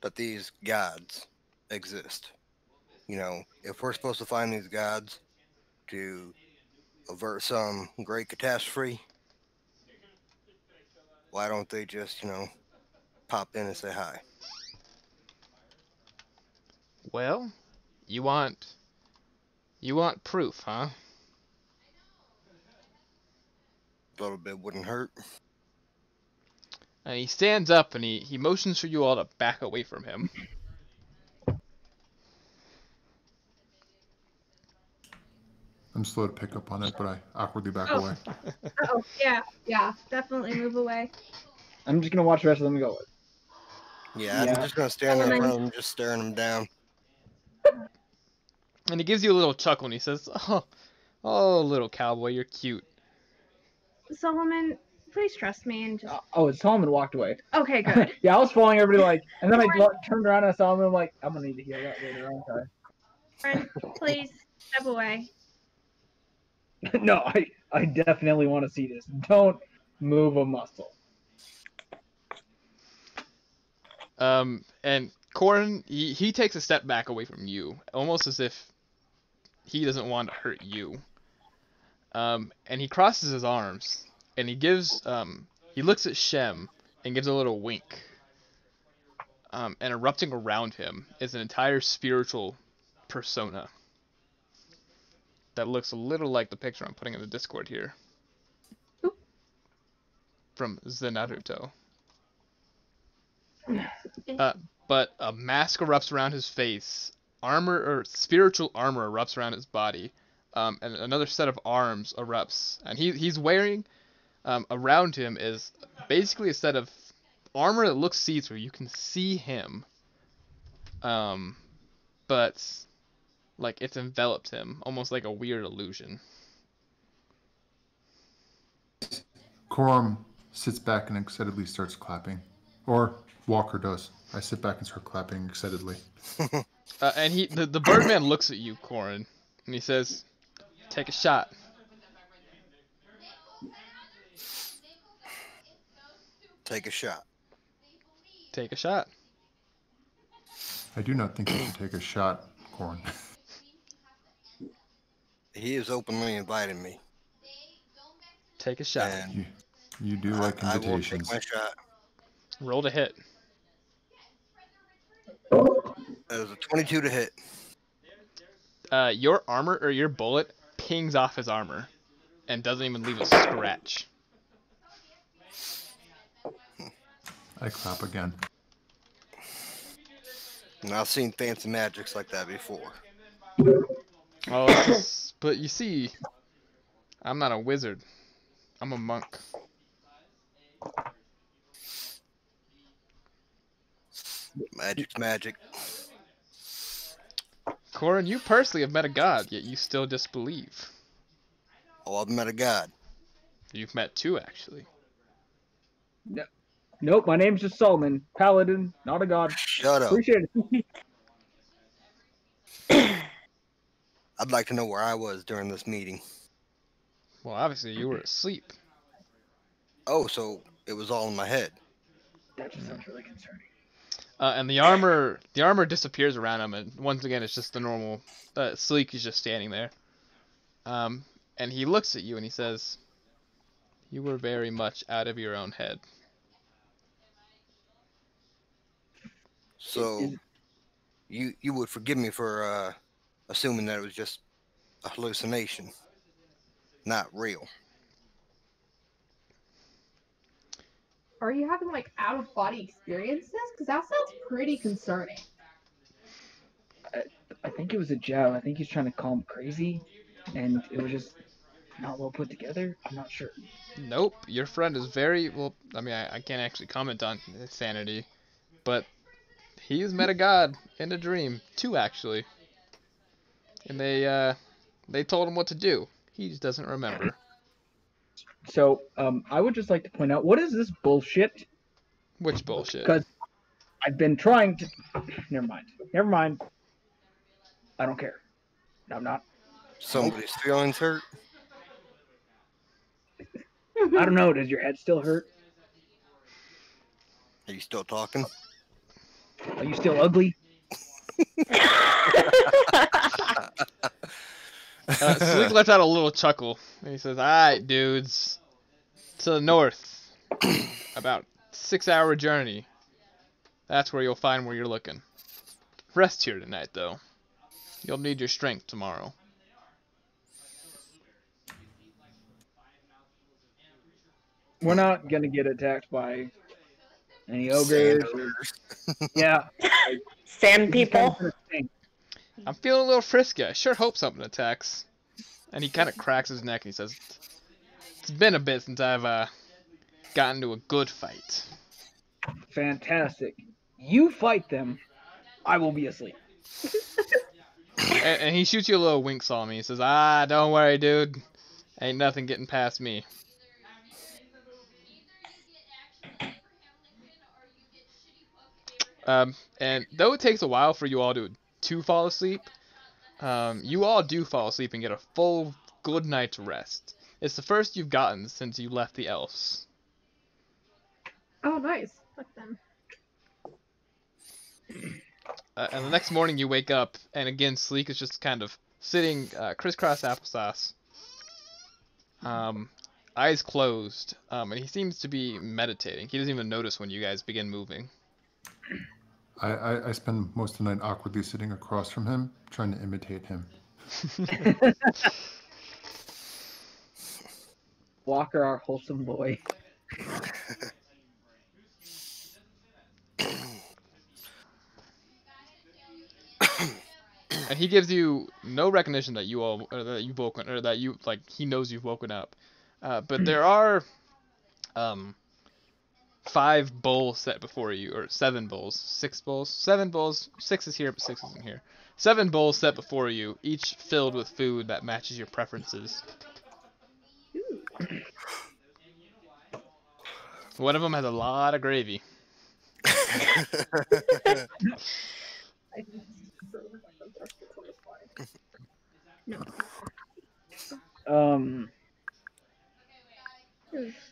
that these gods exist. You know, if we're supposed to find these gods to avert some great catastrophe, why don't they just, pop in and say hi? Well, you want proof, huh? A little bit wouldn't hurt. And he stands up and he motions for you all to back away from him. I'm slow to pick up on it, but I awkwardly back Oh. away. Oh, yeah, definitely move away. I'm just gonna watch the rest of them go. Yeah, Yeah. I'm just gonna stand there in front of them, just staring them down. And he gives you a little chuckle and he says, "Oh, little cowboy, you're cute." Solomon, please trust me and just. Oh, Solomon walked away. Okay, good. Yeah, I was following everybody and then I turned around and I saw him and I'm like, I'm gonna need to hear that later on. Sorry. Friend, please step away. No, I definitely want to see this. Don't move a muscle. And Corin, he takes a step back away from you, almost as if he doesn't want to hurt you. And he crosses his arms, and he looks at Shem and gives a little wink. And erupting around him is an entire spiritual persona that looks a little like the picture I'm putting in the Discord here from Naruto. But a mask erupts around his face, spiritual armor erupts around his body, and another set of arms erupts, and he's wearing around him is basically a set of armor that looks see-through. You can see him, but like it's enveloped him, almost like a weird illusion. Coram sits back and excitedly starts clapping. Or Walker does. I sit back and start clapping excitedly. And the Birdman looks at you, Corin, and he says, "Take a shot." Take a shot. Take a shot. I do not think you should take a shot, Corin. He has openly invited me. Take a shot. And you do like invitations. I will take my shot. Roll to hit. That was a 22 to hit. Your armor or your bullet pings off his armor and doesn't even leave a scratch. I clap again. And I've seen fancy magics like that before. Oh, but you see, I'm not a wizard. I'm a monk. Magic's magic. Corin, you personally have met a god, yet you still disbelieve. Oh, I've met a god. You've met two, actually. No. Nope, my name's just Solomon. Paladin, not a god. Shut up. Appreciate it. I'd like to know where I was during this meeting. Well, obviously you were asleep. Oh, so it was all in my head. That just sounds really concerning. And the armor disappears around him, and once again it's just the normal. Sleek is just standing there. And he looks at you and he says, "You were very much out of your own head." So, you would forgive me for assuming that it was just a hallucination, not real. Are you having like out of body experiences? Because that sounds pretty concerning. I think it was a joke. I think he's trying to call him crazy, and it was just not well put together. I'm not sure. Nope, your friend is very well. I mean, I can't actually comment on his sanity, but he's met a god in a dream, two actually, and they told him what to do. He just doesn't remember. So, I would just like to point out, what is this bullshit? Which bullshit? Because I've been trying to. Never mind. I don't care. No, I'm not. Somebody's feelings hurt? I don't know. Does your head still hurt? Are you still talking? Are you still ugly? Sleek lets out a little chuckle, and he says, "Alright, dudes. To the north. About 6-hour journey. That's where you'll find where you're looking. Rest here tonight, though. You'll need your strength tomorrow." We're not gonna get attacked by any ogres. Yeah. Sand people. I'm feeling a little frisky. I sure hope something attacks. And he kind of cracks his neck and he says, "It's been a bit since I've gotten to a good fight." Fantastic. You fight them. I will be asleep. And he shoots you a little wink saw me. He says, "Don't worry, dude. Ain't nothing getting past me." And though it takes a while for you all to fall asleep, you all do fall asleep and get a full good night's rest. It's the first you've gotten since you left the elves. Oh, nice. Fuck them. And the next morning you wake up, and again Sleek is just kind of sitting crisscross applesauce eyes closed, and he seems to be meditating. He doesn't even notice when you guys begin moving. I spend most of the night awkwardly sitting across from him, trying to imitate him. Walker, our wholesome boy. And he gives you no recognition that you all, or that you've woken, or that you, like, he knows you've woken up. But there are 5 bowls set before you, or 7 bowls, 6 bowls, 7 bowls, 6 is here, but 6 isn't here. 7 bowls set before you, each filled with food that matches your preferences. One of them has a lot of gravy.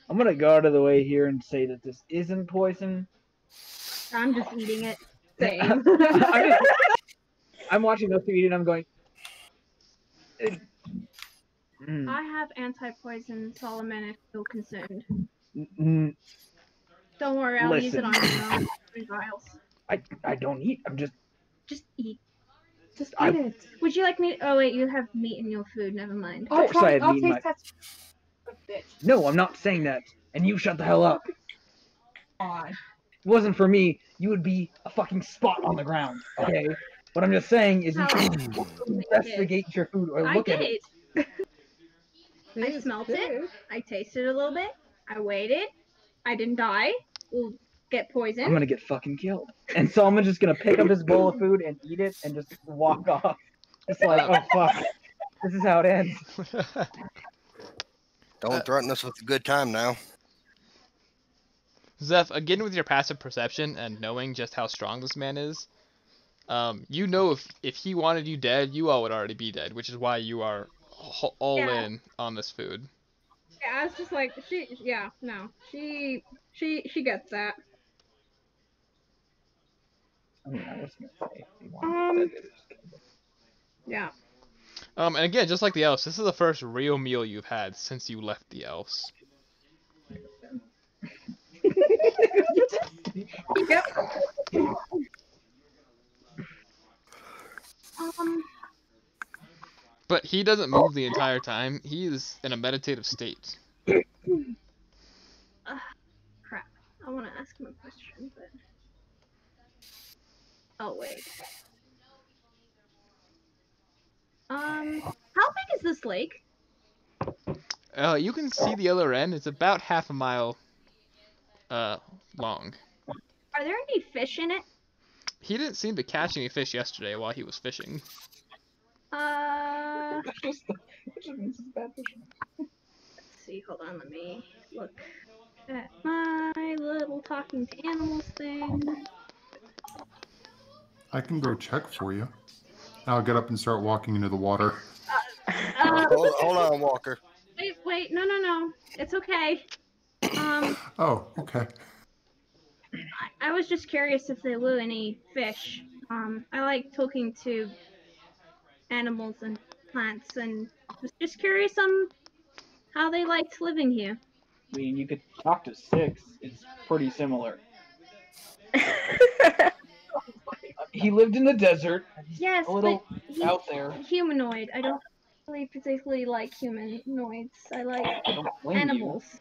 I'm gonna go out of the way here and say that this isn't poison. I'm just eating it. Same. I'm watching those two eat it and I'm going. I have anti-poison, Solomon, if you're concerned. Don't worry, I'll use it on you. Vials. I don't eat. I'm just eat. Just eat it. Would you like me? Oh wait, you have meat in your food. Never mind. Of course I have I'll meat in taste my... test. Bitch. No, I'm not saying that. And you shut the hell up. God. If it wasn't for me, you would be a fucking spot on the ground. Okay. What I'm just saying is you should investigate your food or look at it. I smelt it. I tasted a little bit. I waited. I didn't die. We'll get poisoned. I'm gonna get fucking killed. And so I'm just gonna pick up his bowl of food and eat it and just walk off. It's like, oh fuck. This is how it ends. Don't threaten us with a good time now. Zeph, again with your passive perception and knowing just how strong this man is, you know if he wanted you dead, you all would already be dead, which is why you are all in on this food. Yeah, I was just like, she gets that. I mean, I was gonna say, if you wanted to Yeah. And again, just like the elves, this is the first real meal you've had since you left the elves. Yep. But he doesn't move the entire time. He is in a meditative state. Crap. I want to ask him a question, but... Oh, wait. How big is this lake? You can see the other end. It's about half a mile long. Are there any fish in it? He didn't seem to catch any fish yesterday while he was fishing. Let's see, hold on, let me look at my little talking to animals thing. I can go check for you. I'll get up and start walking into the water. Hold on, Walker. Wait, no. It's okay. Oh, okay. I was just curious if there were any fish. I like talking to animals and plants, and was just curious how they liked living here. I mean, you could talk to Six. It's pretty similar. He lived in the desert. Yes, a little but he's out there. Humanoid. I don't really particularly like humanoids. I like animals.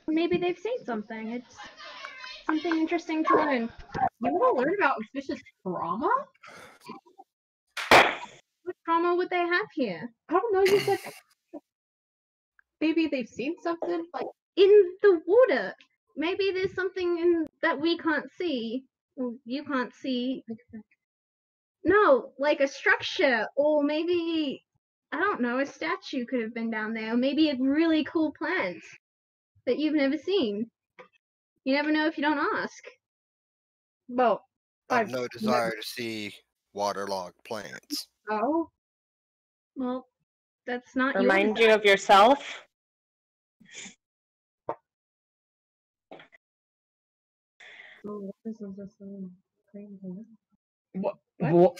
Maybe they've seen something. It's something interesting to learn. You want to learn about fish's trauma? What trauma would they have here? I don't know. You said maybe they've seen something like in the water. Maybe there's something that we can't see. Well, you can't see. No, like a structure, or maybe I don't know, a statue could have been down there, or maybe a really cool plant that you've never seen. You never know if you don't ask. well. I have no desire to see waterlogged plants. Oh. Well, that's not Remind you of yourself.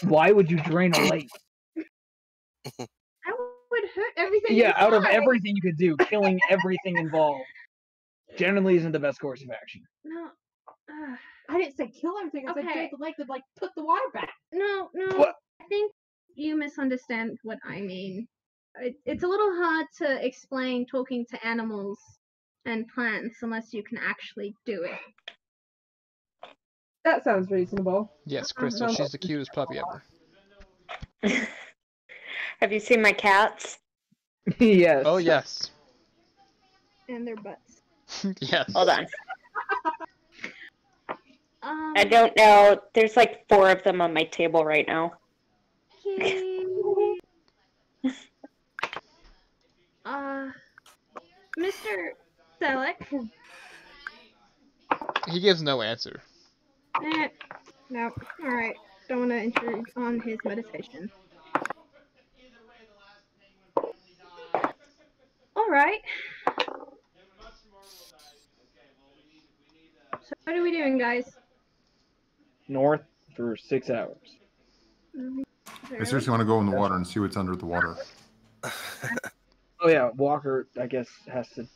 Why would you drain a lake? I would hurt everything. Yeah, out of inside. everything you could do, killing everything involved generally isn't the best course of action. No. I didn't say kill everything. I said Okay. break the leg to like put the water back. No. What? I think you misunderstand what I mean. It's a little hard to explain talking to animals and plants unless you can actually do it. That sounds reasonable. Yes, Crystal, she's the cutest puppy ever. Have you seen my cats? Yes. Oh, yes. And their butts. Yes. Hold on. I don't know. There's like 4 of them on my table right now. Mr. Selleck. He gives no answer. No. Alright. Don't want to intrude on his meditation. Alright. So what are we doing, guys? North for 6 hours. I seriously want to go in the water and see what's under the water. Oh yeah, Walker, I guess, has to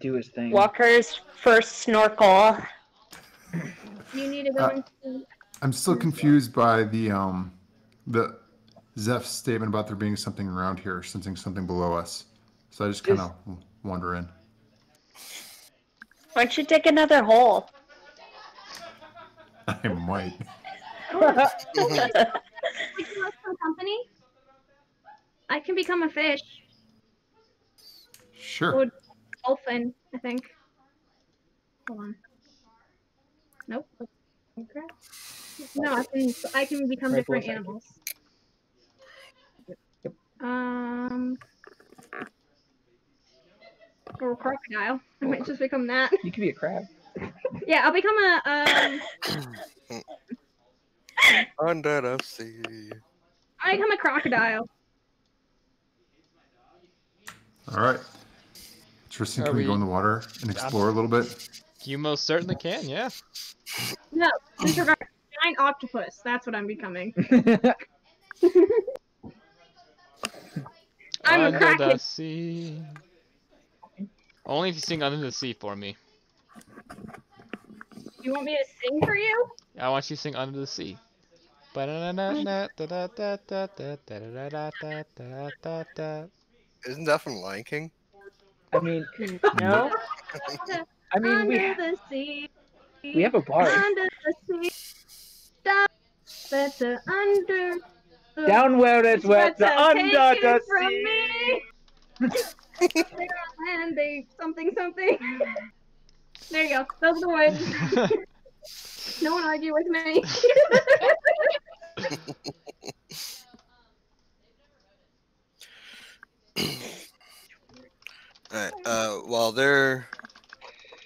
do his thing. Walker's first snorkel. You need to go into... I'm still confused by the Zeph's statement about there being something around here, sensing something below us. So I just kind of wander in. Why don't you dig another hole? I might. Would you like some company? I can become a fish. Sure. Or dolphin, I think. Hold on. Nope. Okay. No, I can become different animals. Or a crocodile. I might just become that. You could be a crab. Yeah, I'll become a Under the sea. I become a crocodile. All right. Tristan, can we we- go in the water and explore a little bit? You most certainly can, yeah. No, disregard. Giant octopus. That's what I'm becoming. I'm a Under kraken. the sea. Only if you sing Under the Sea for me. You want me to sing for you? I want you to sing Under the Sea. Isn't that from Lion King? I mean, no. I mean, Under the sea. we have a bar. Under the sea. Down better under. The Down where it's wet, better under take the it from sea. me. And they something. There you go. Those are the words. No one argue with me. Alright, while they're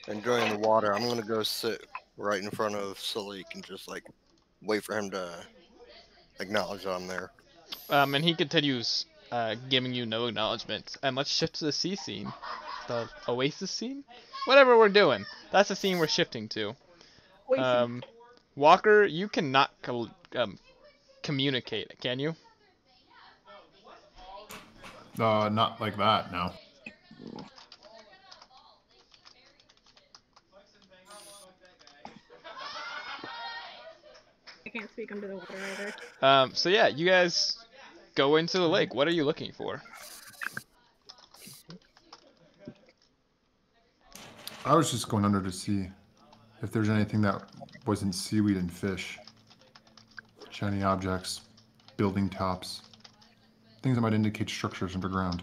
enjoying the water, I'm gonna go sit right in front of Salik and just like wait for him to acknowledge that I'm there. And he continues giving you no acknowledgement. And let's shift to the sea scene. The oasis scene? Whatever we're doing. That's the scene we're shifting to. Walker, you cannot communicate, can you? Not like that, no. I can't speak under the water either. So yeah, you guys go into the lake. What are you looking for? I was just going under to see if there's anything that wasn't seaweed and fish. Shiny objects, building tops, things that might indicate structures underground.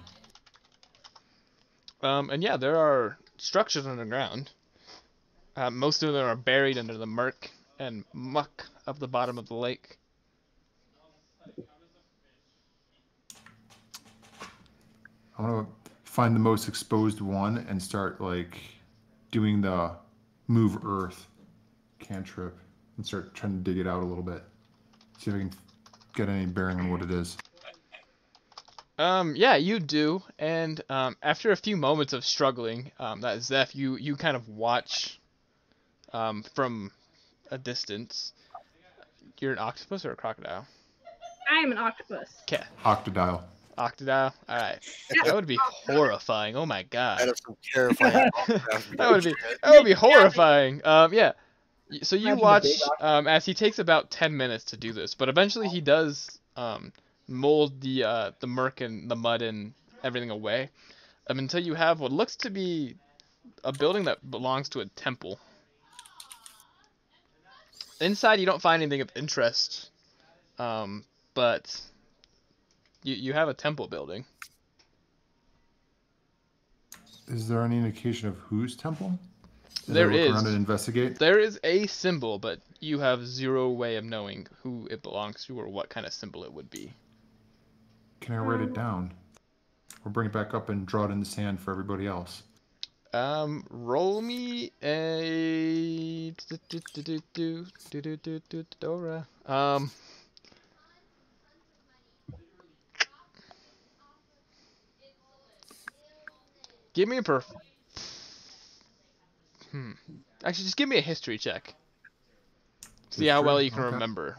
And yeah, there are structures underground. Most of them are buried under the murk and muck of the bottom of the lake. I want to find the most exposed one and start like doing the move earth cantrip and start trying to dig it out a little bit. See if I can get any bearing on what it is. Yeah, you do, and after a few moments of struggling, that Zeph, you kind of watch from a distance. You're an octopus or a crocodile? I am an octopus. Okay. Octodile. Octodile? Alright. That would be horrifying. Oh my That god. is some terrifying. That would be horrifying. Yeah. So you Imagine the big watch as he takes about 10 minutes to do this, but eventually he does mold the murk and the mud and everything away until you have what looks to be a building that belongs to a temple. Inside you don't find anything of interest, but you have a temple building. Is there any indication of whose temple? There look is. around and investigate? There is a symbol, but you have zero way of knowing who it belongs to or what kind of symbol it would be. Can I write it down? Or bring it back up and draw it in the sand for everybody else? Roll me a Dora. Give me a Actually, just give me a history check. See how well you can remember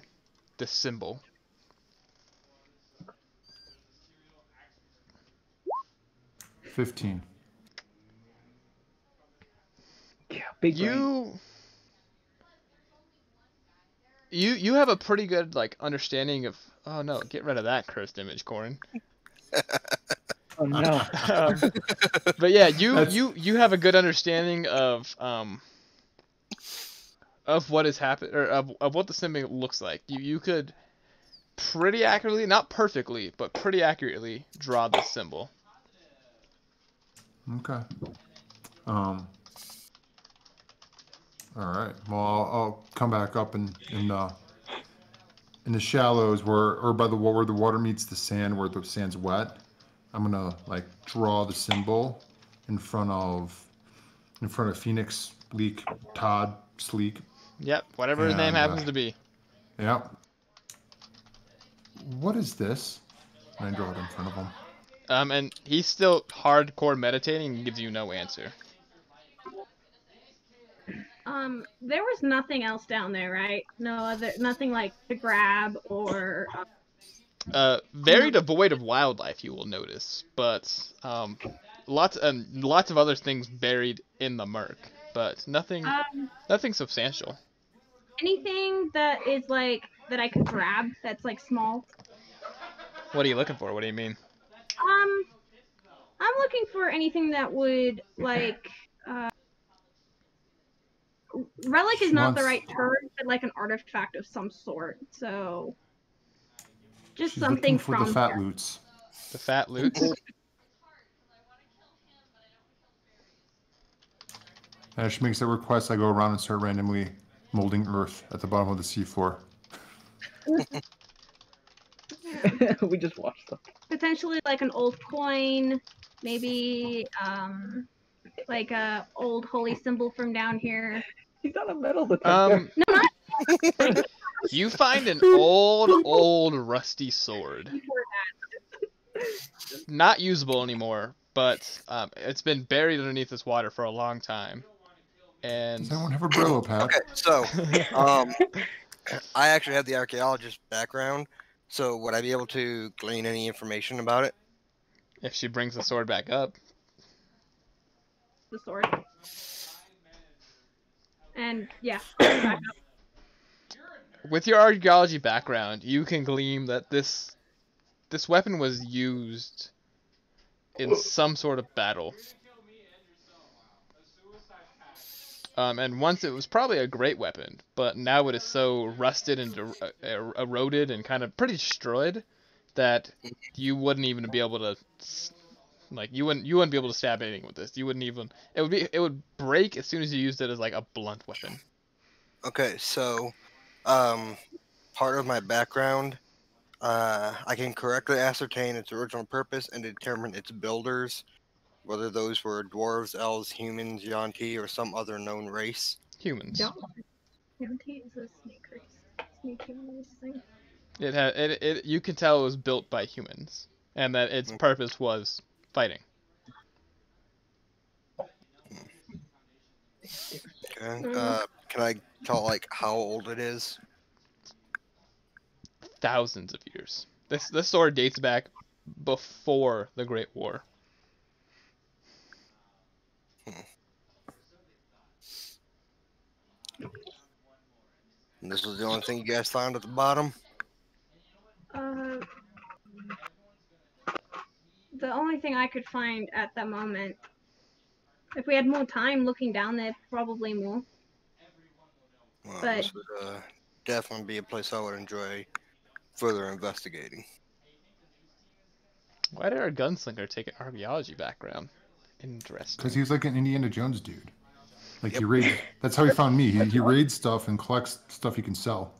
this symbol. 15. Yeah, big brain. You have a pretty good understanding of. Oh no, get rid of that cursed image, Corin. Oh no. But yeah, you have a good understanding of what has happened or of what the symbol looks like. You could pretty accurately, not perfectly, but pretty accurately draw this symbol. Okay. All right. Well, I'll come back up in the shallows where the water meets the sand, where the sand's wet. I'm gonna draw the symbol in front of Phoenix, Leak, Todd, Sleek. Yep, whatever his name happens to be. Yep. What is this? And I draw it in front of him. And he's still hardcore meditating and gives you no answer. There was nothing else down there, right? Nothing to grab or. Very devoid of wildlife, you will notice, but lots of other things buried in the murk, but nothing substantial. Anything that is that I could grab that's small. What are you looking for? What do you mean? I'm looking for anything that would relic is not the right term, but an artifact of some sort. So just She's something looking for from the fat there. loots. The fat loots? As she makes that request, I go around and start randomly molding earth at the bottom of the seafloor. We just watched them. Potentially an old coin, maybe a old holy symbol from down here. He's on a metal detector. No, not. You find an old rusty sword. Not usable anymore, but it's been buried underneath this water for a long time. And does anyone have a Brillo pad? Okay, so I actually have the archaeologist background, so would I be able to glean any information about it? If she brings the sword back up. The sword. And yeah, back up. With your archaeology background, you can glean that this weapon was used in some sort of battle. And once it was probably a great weapon, but now it is so rusted and eroded and kind of pretty destroyed that you wouldn't even be able to, you wouldn't be able to stab anything with this. You wouldn't even. It would break as soon as you used it as a blunt weapon. Okay, so part of my background, I can correctly ascertain its original purpose and determine its builders, whether those were dwarves, elves, humans, Yuan-ti, or some other known race. Humans. Yuan-ti is a snake race. Snake human race thing. You can tell it was built by humans, and that its purpose was fighting. Okay. Can I tell how old it is? Thousands of years. This sword dates back before the Great War. And this was the only thing you guys found at the bottom? Uh, the only thing I could find at the moment. If we had more time looking down there, probably more. Well, But- this would definitely be a place I would enjoy further investigating. Why did our gunslinger take an archaeology background? Interesting. Because he was like an Indiana Jones dude. Like Yep. he raids. That's how he found me. He raids stuff and collects stuff he can sell.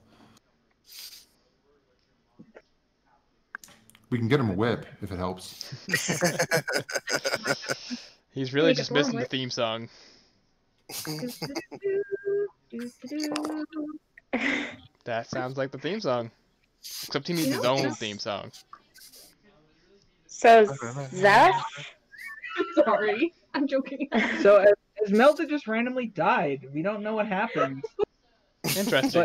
We can get him a whip if it helps. He's really Make just it missing the forward. theme song. That sounds like the theme song. Except he needs his own theme song. So, Zeph? Sorry, I'm joking. So as Melta just randomly died, we don't know what happened. Interesting.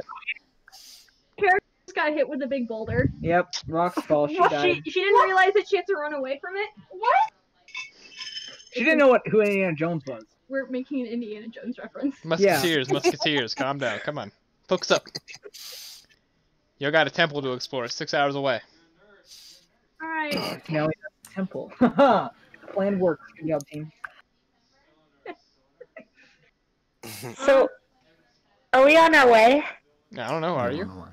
Just got hit with a big boulder. Yep, rocks fall. She Well, died. she didn't realize that she had to run away from it. What? She didn't know who Indiana Jones was. We're making an Indiana Jones reference. Musketeers, musketeers, calm down, come on. Focus up. You got a temple to explore, 6 hours away. Alright. Now we have a temple. Haha. Plan works. Good job, team. So, are we on our way? I don't know, are We're you? on our way.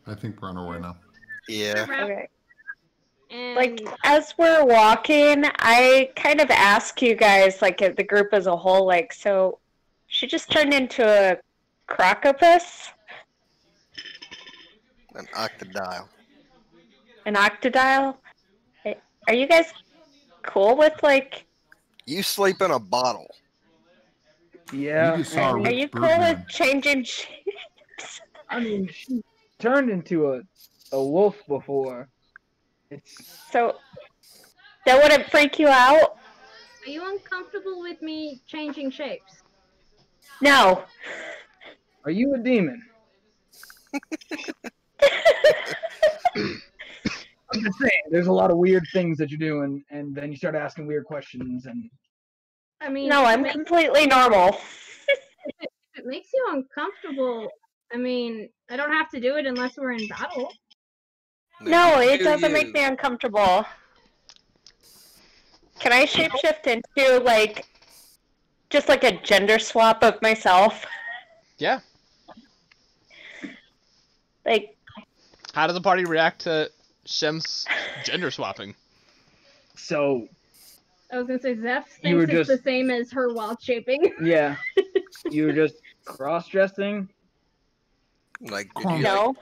I think we're on our way now. Yeah. Okay. And Like, as we're walking, I kind of ask you guys, like, the group as a whole, like, so she just turned into a crocopus? An octodial. An octodile? Are you guys cool with, like, You sleep in a bottle. Yeah. You just saw I mean, are you cool Birdman. with changing shapes? I mean, she turned into a wolf before. It's So, that wouldn't freak you out? are you uncomfortable with me changing shapes? No. Are you a demon? I'm just saying, there's a lot of weird things that you're doing, and then you start asking weird questions, and I mean, No, I'm completely normal. if it makes you uncomfortable, I mean, I don't have to do it unless we're in battle. No, You it do doesn't you. make me uncomfortable. Can I shapeshift into, like, just like a gender swap of myself? Yeah. Like, How does the party react to Shem's gender swapping? so I was gonna say Zeph You were thinks it's just- the same as her wild shaping. yeah, you were just cross-dressing. Like, did Corm, you No.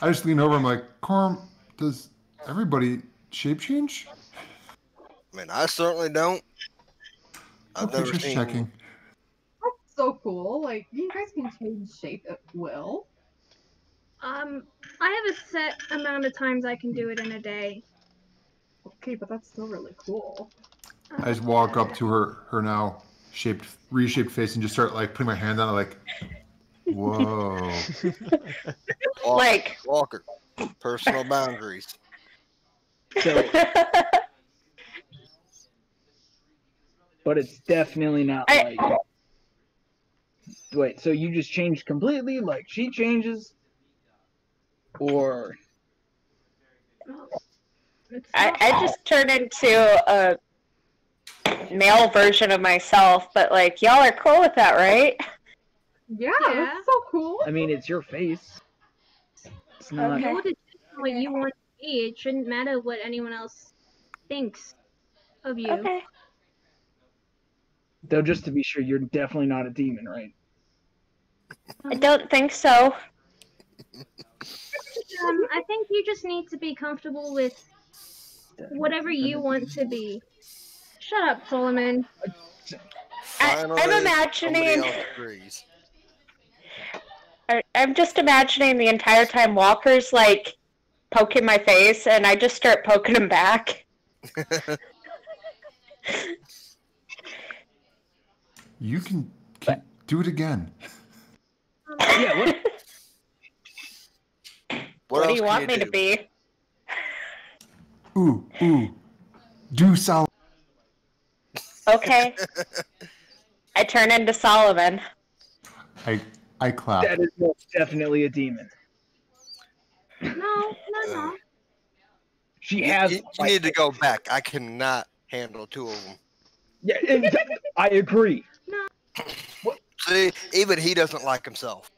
I just lean over. I'm like, Corm, does everybody shape change? I mean, I certainly don't. I've Okay, never just seen. checking. That's so cool. Like, you guys can change shape at will. I have a set amount of times I can do it in a day. Okay, but that's still really cool. I just walk up to her now reshaped face and just start like putting my hand on it, like, whoa. Walker, like, Walker, personal boundaries. So, but it's definitely not I- like. Wait, so you just changed completely? Like she changes, or It's I just turned into a male version of myself, but like, y'all are cool with that, right? Yeah, Yeah. that's so cool. I mean, it's your face. It's not. Okay. You would what you want to be. It shouldn't matter what anyone else thinks of you. Okay. Though, just to be sure, you're definitely not a demon, right? I don't think so. I think you just need to be comfortable with whatever you want to be. Shut up, Solomon. Finally, I'm somebody imagining. else agrees. I'm just imagining the entire time Walker's like poking my face, and I just start poking him back. You can do it again. Yeah. What? What do else you can want me to do? be? ooh. Do Solomon. Okay. I turn into Solomon. I clap. That is most definitely a demon. No. She You, has. you, you need to go back. I cannot handle two of them. Yeah, I agree. See, even he doesn't like himself.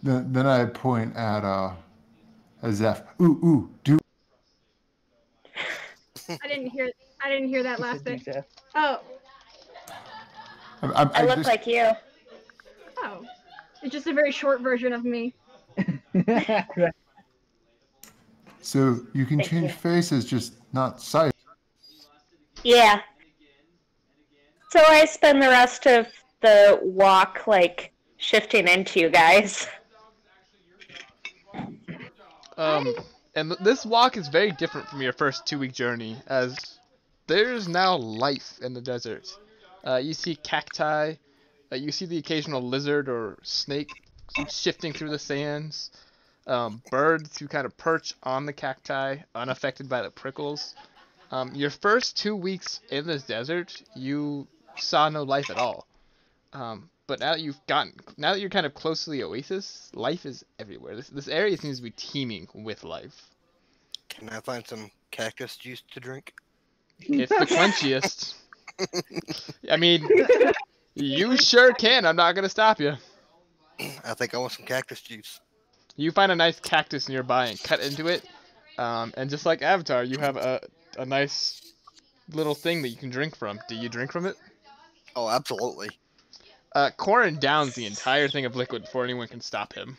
Then I point at Zeph. Ooh, do. I didn't hear that He last said bit. do Seth. Oh. I look just, like you. Oh. It's just a very short version of me. So you can Thank change you. faces, just not sight. Yeah. So I spend the rest of the walk, like, shifting into you guys. And this walk is very different from your first 2-week journey, as there's now life in the desert. You see cacti, you see the occasional lizard or snake shifting through the sands, birds who kind of perch on the cacti, unaffected by the prickles. Your first 2 weeks in this desert, you saw no life at all. But now that you're kind of close to the oasis, life is everywhere. This area seems to be teeming with life. Can I find some cactus juice to drink? It's the quenchiest. I mean, you sure can. I'm not gonna stop you. I think I want some cactus juice. You find a nice cactus nearby and cut into it, and just like Avatar, you have a nice little thing that you can drink from. Do you drink from it? Oh, absolutely. Corin downs the entire thing of liquid before anyone can stop him.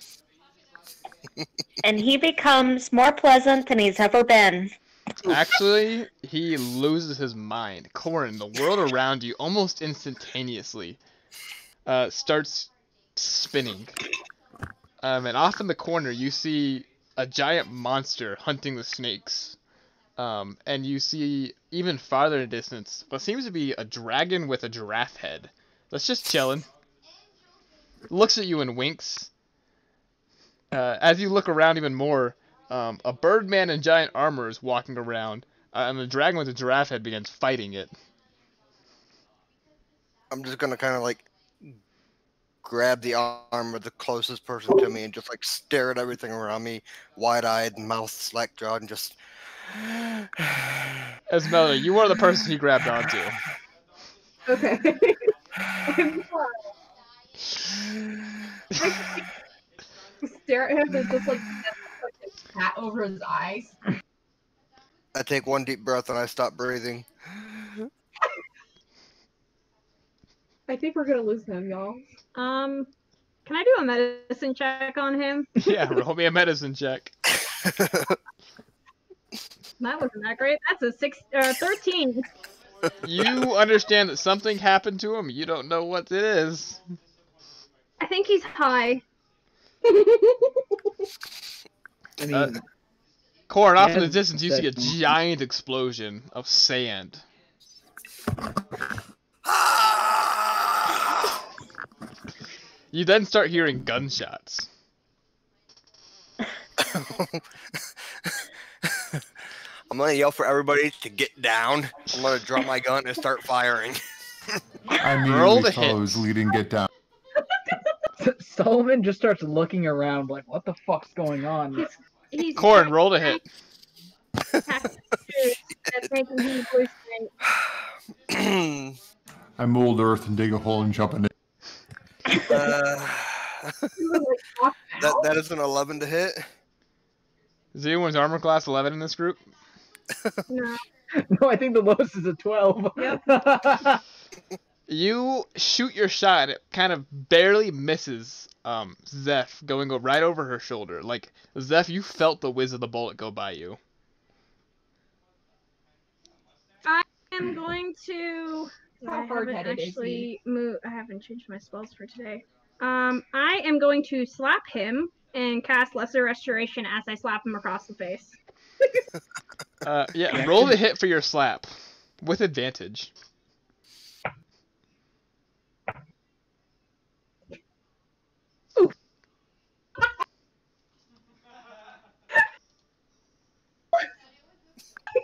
And he becomes more pleasant than he's ever been. Actually, he loses his mind. Corin, the world around you almost instantaneously starts spinning. And off in the corner, you see a giant monster hunting the snakes. And you see even farther in distance what seems to be a dragon with a giraffe head. That's just chilling. Looks at you and winks. As you look around even more, a birdman in giant armor is walking around, and the dragon with the giraffe head begins fighting it. I'm just gonna kind of like grab the arm of the closest person to me and just like stare at everything around me, wide-eyed, mouth slack-jawed, and just. Esmeralda, you are the person he grabbed onto. Okay. Stare at him and just like a cat over his eyes. I take one deep breath and I stop breathing. I think we're gonna lose him, y'all. Can I do a medicine check on him? Yeah, roll me a medicine check. That wasn't that great. That's a 13. You understand that something happened to him. You don't know what it is. I think he's high. I mean, Corin, off in the Yeah, distance, you see a that- giant explosion of sand. You then start hearing gunshots. I'm gonna yell for everybody to get down. I'm gonna drop my gun and start firing. I Roll immediately to hit. follow his lead and get down. Solomon just starts looking around like, what the fuck's going on? He's Corin, roll to hit. That's making him voice strange. I mold earth and dig a hole and jump in it. That is an 11 to hit. Is anyone's armor class 11 in this group? No. No, I think the lowest is a 12. Yep. You shoot your shot and it kind of barely misses Zeph, going right over her shoulder. Like, Zeph, you felt the whiz of the bullet go by you. I am going to. How hard-headed is he? I haven't changed my spells for today. I am going to slap him and cast Lesser Restoration as I slap him across the face. Yeah, roll the hit for your slap with advantage.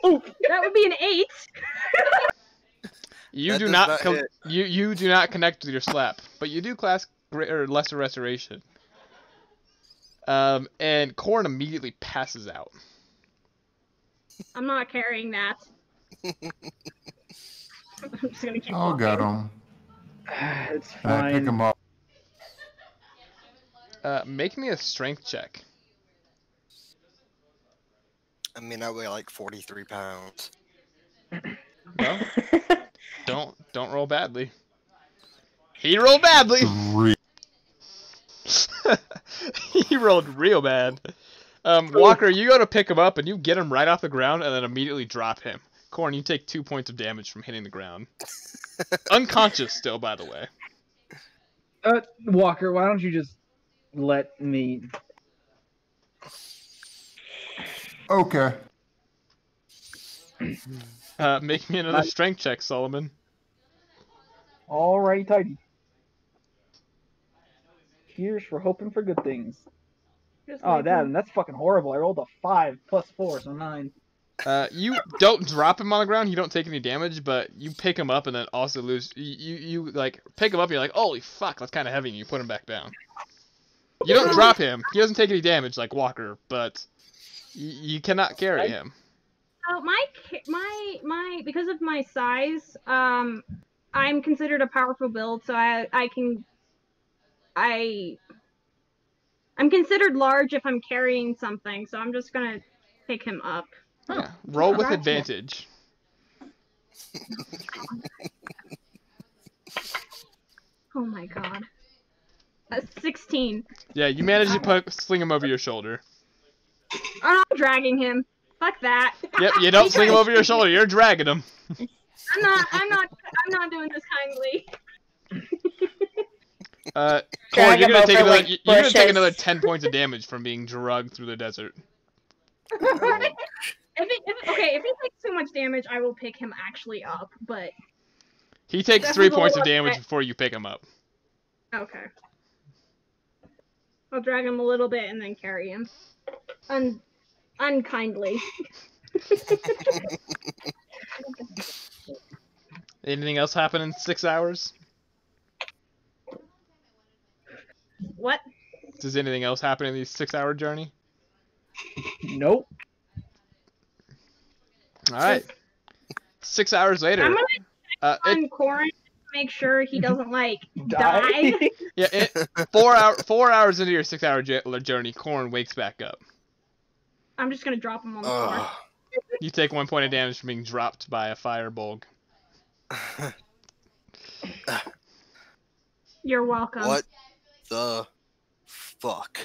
That would be an 8. You That do does not, not hit. you do not connect with your slap, but you do class or lesser restoration. And Corn immediately passes out. I'm not carrying that. I'm just gonna keep I'll walking. get him. It's And I pick him fine. up. Make me a strength check. I mean, I weigh like 43 pounds. Well, don't roll badly. He rolled badly. 3. He rolled real bad. Walker, you go to pick him up and you get him right off the ground and then immediately drop him. Corn, you take 2 points of damage from hitting the ground. Unconscious still, by the way. Walker, why don't you just let me? Okay. Make me another strength check, Solomon. All right, tidy. Here's for hoping for good things. Oh, that's fucking horrible. I rolled a 5 plus 4, so 9. You don't drop him on the ground. You don't take any damage, but you pick him up and then also lose. You like pick him up. And you're like, holy fuck, that's kind of heavy. And you put him back down. You don't drop him. He doesn't take any damage like Walker, but you cannot carry him. Oh, my because of my size, I'm considered a powerful build, so I'm considered large if I'm carrying something, so I'm just gonna pick him up. Yeah. Roll with advantage. Oh my god. 16. Yeah, you managed to sling him over your shoulder. I'm not dragging him. Fuck that. Yep, you don't sling him over your shoulder. You're dragging him. I'm not doing this kindly. Corey, you're gonna take another bushes. 10 points of damage from being dragged through the desert. If he takes too much damage, I will pick him actually up, but... He takes That 3 was a points of little damage bit- before you pick him up. Okay. I'll drag him a little bit and then carry him. Unkindly. Anything else happen in 6 hours? What? Does anything else happen in the 6-hour journey? Nope. Alright. 6 hours later. I'm gonna check on Corin to make sure he doesn't, like, die. Yeah, 4 hours into your 6-hour journey, Corn wakes back up. I'm just gonna drop him on the floor. You take 1 point of damage from being dropped by a fireball. You're welcome. What the fuck?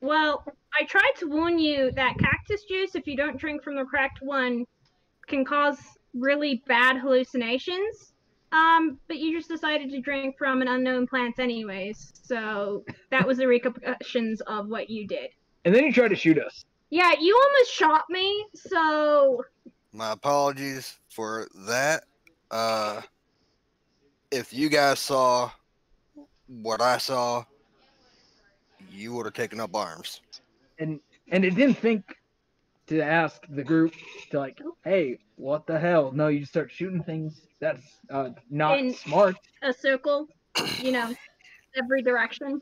Well, I tried to warn you that cactus juice, if you don't drink from the correct one, can cause really bad hallucinations. But you just decided to drink from an unknown plant anyways, so that was the repercussions of what you did. And then he tried to shoot us. Yeah, you almost shot me, so... My apologies for that. If you guys saw what I saw, you would have taken up arms. And it didn't think to ask the group to, like, hey, what the hell? No, you just start shooting things. That's not smart. A circle, every direction.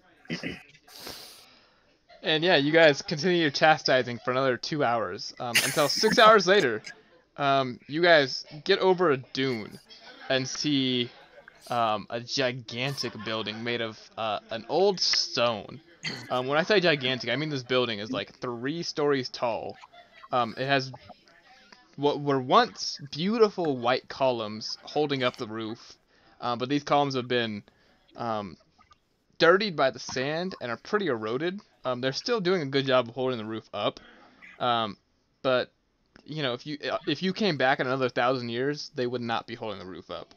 And yeah, you guys continue your chastising for another 2 hours, until 6 hours later, you guys get over a dune and see a gigantic building made of an old stone. When I say gigantic, I mean this building is like 3 stories tall. It has what were once beautiful white columns holding up the roof, but these columns have been dirtied by the sand and are pretty eroded. They're still doing a good job of holding the roof up, but if you came back in another 1,000 years, they would not be holding the roof up.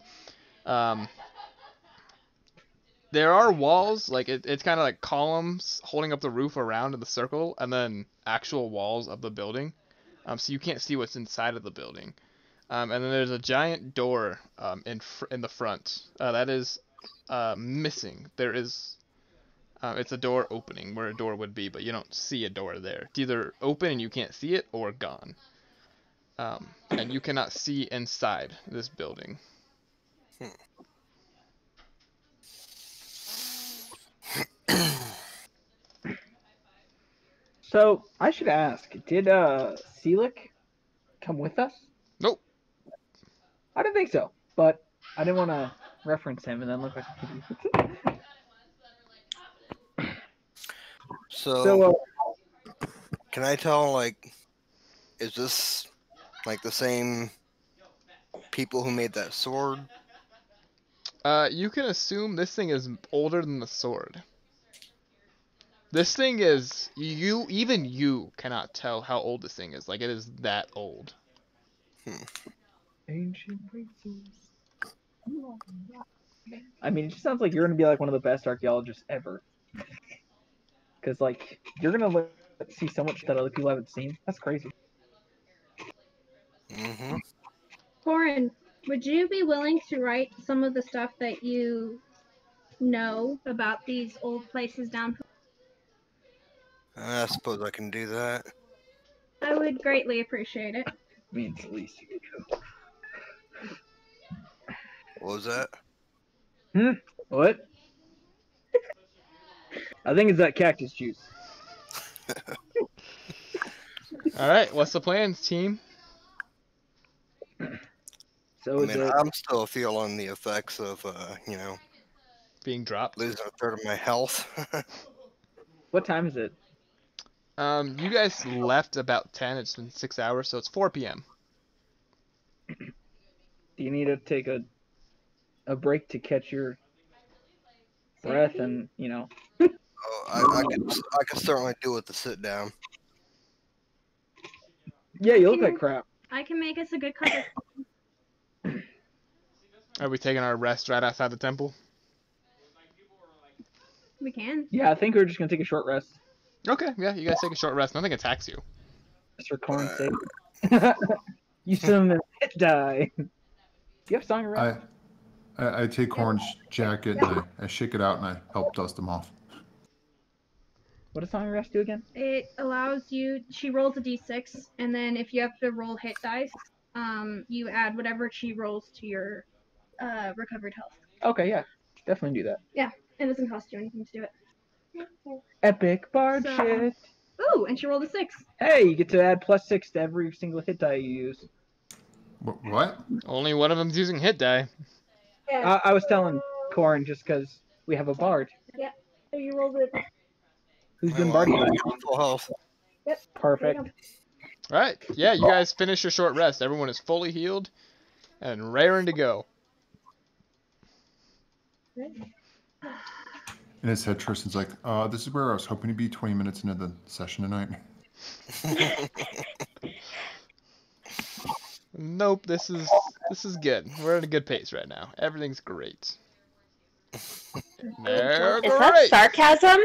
There are walls, like it's kind of like columns holding up the roof around in the circle, and then actual walls of the building, so you can't see what's inside of the building. And then there's a giant door in the front that is missing. There is it's a door opening where a door would be, but you don't see a door there. It's either open and you can't see it, or gone. and you cannot see inside this building. So I should ask, did Seelick come with us? Nope. I didn't think so, but I didn't want to reference him and then look like an idiot. So, can I tell, like, is this like the same people who made that sword? You can assume this thing is older than the sword. This thing is even you cannot tell how old this thing is. Like it is that old. Ancient races. I mean, it just sounds like you're gonna be like one of the best archaeologists ever. Because like you're gonna see so much that other people haven't seen. That's crazy. Mm-hmm. Corin, would you be willing to write some of the stuff that you know about these old places down? I suppose I can do that. I would greatly appreciate it. Means the least you could What was that? do. What? I think it's that cactus juice. All right, what's the plans, team? So I mean, I'm still feeling the effects of, Being dropped. losing a third of my health. what time is it? You guys left about 10. It's been 6 hours, so it's 4 p.m. Do you need to take a break to catch your breath and I could certainly do with the sit down. Yeah, you look like crap. I can make us a good cup of Are we taking our rest right outside the temple? We can. Yeah, I think we're just gonna take a short rest. Okay, yeah, you guys take a short rest. Nothing attacks you. Just for corn's sake. You summon hit die. Do you have song of rest? I take Corn's jacket and I shake it out and I help dust him off. What does song of rest do again? It allows you. She rolls a d6, and then if you have to roll hit dice, you add whatever she rolls to your recovered health. Okay, yeah, definitely do that. Yeah, it doesn't cost you anything to do it. Epic bard So- shit. Ooh, and she rolled a 6. Hey, you get to add +6 to every single hit die you use. What? Only one of them's using hit die. I was telling Corn just because we have a bard Yeah, so you rolled it. who's been Well, barding. I'm full health. Yep. Perfect. All right, yeah, you guys finish your short rest. Everyone is fully healed and raring to go. In his head, Tristan's like, this is where I was hoping to be 20 minutes into the session tonight. Nope, this is good. We're at a good pace right now. Everything's great. They're Is that great. sarcasm?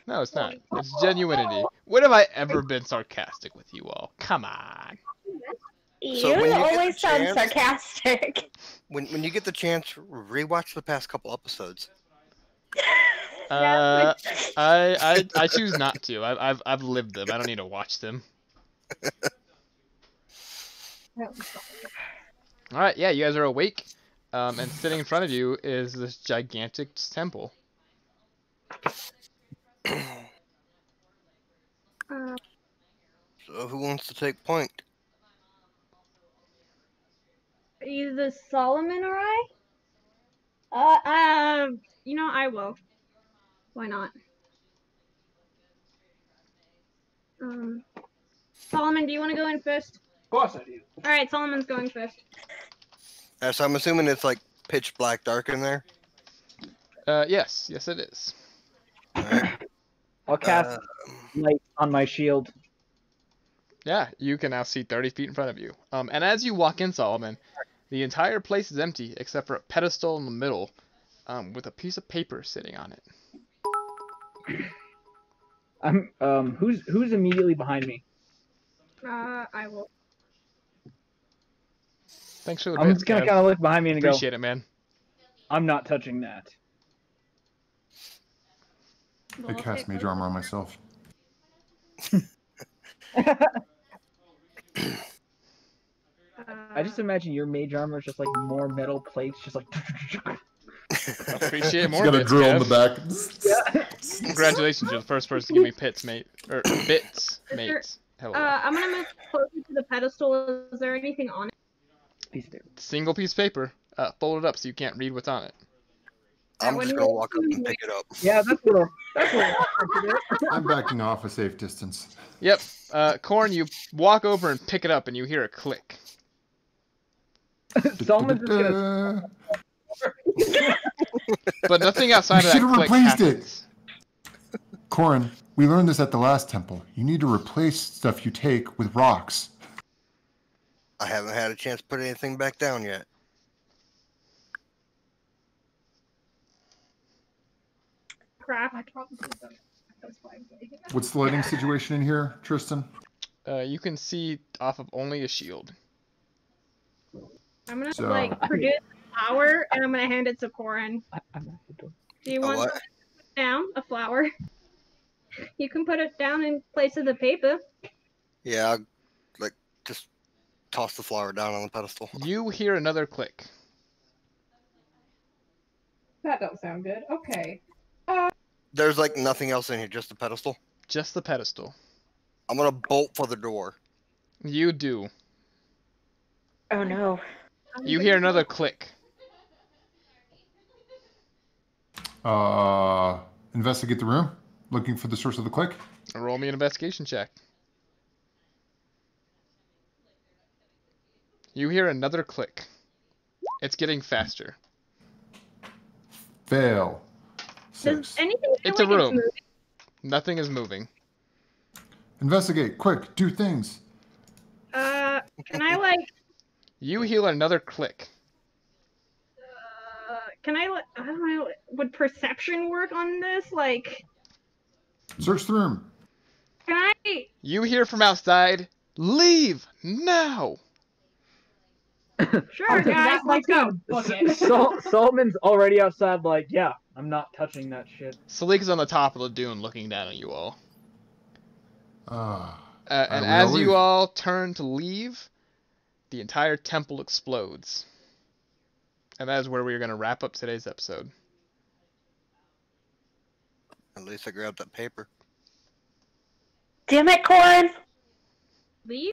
No, it's not. It's genuinity. When have I ever been sarcastic with you all? Come on. So You when you get always the sound chance- sarcastic. When you get the chance, rewatch the past couple episodes. I choose not to. I've lived them. I don't need to watch them. All right, yeah, you guys are awake, and sitting in front of you is this gigantic temple. So who wants to take point? Either Solomon or I? I will. Why not? Solomon, do you want to go in first? Of course I do. All right, Solomon's going first. So I'm assuming it's like pitch black dark in there. Yes, it is. Alright. I'll cast light on my shield. Yeah, you can now see 30 feet in front of you. And as you walk in, Solomon, the entire place is empty except for a pedestal in the middle, with a piece of paper sitting on it. I'm who's immediately behind me? I will. Thanks for the I'm bits, just gonna Kev. kind of look behind me and Appreciate it, man. I'm not touching that. I cast Mage Armor on myself. I just imagine your mage armor is just like more metal plates, just like. Appreciate He's more got a bits, drill in Kev. the back. Congratulations, you're the first person to give me bits, mate. Bits, Is there- mate. Hello. I'm gonna move closer to the pedestal. Is there anything on it? Piece of paper. Single piece of paper. Fold it up so you can't read what's on it. I'm just gonna walk up and pick it up. Yeah, that's what I did. I'm backing off a safe distance. Yep. Corn, you walk over and pick it up, and you hear a click. Solomon just gonna. But nothing outside You of that should have click replaced happens. it. Corin, we learned this at the last temple. You need to replace stuff you take with rocks. I haven't had a chance to put anything back down yet. Crap. I probably don't. That's why I'm saying that. What's the lighting situation in here, Tristan? You can see off of only a shield. I'm gonna So- like produce a flower and I'm gonna hand it to Corin. I'm at the door. Do you A want what? to put it down a flower? You can put it down in place of the paper. Yeah, I'll, like just toss the flower down on the pedestal. You hear another click. That don't sound good. Okay. There's like nothing else in here, just the pedestal. Just the pedestal. I'm gonna bolt for the door. You do. Oh no. You hear another click. Investigate the room. Looking for the source of the click. Roll me an investigation check. You hear another click. It's getting faster. Fail. Does 6. anything feel It's a like it's room. moving? Nothing is moving. Investigate. Quick. Do things. Can I like You hear another click. can I don't know, would perception work on this? Like, Search the room. can I You hear from outside, "Leave now!" sure guys, Let's let's go. go. Book it. Solomon's already outside, like, yeah, I'm not touching that shit. Salika's on the top of the dune looking down at you all. And will as leave. you all turn to leave, the entire temple explodes. And that is where we are going to wrap up today's episode. At least I grabbed that paper. Damn it, Corin! Leave?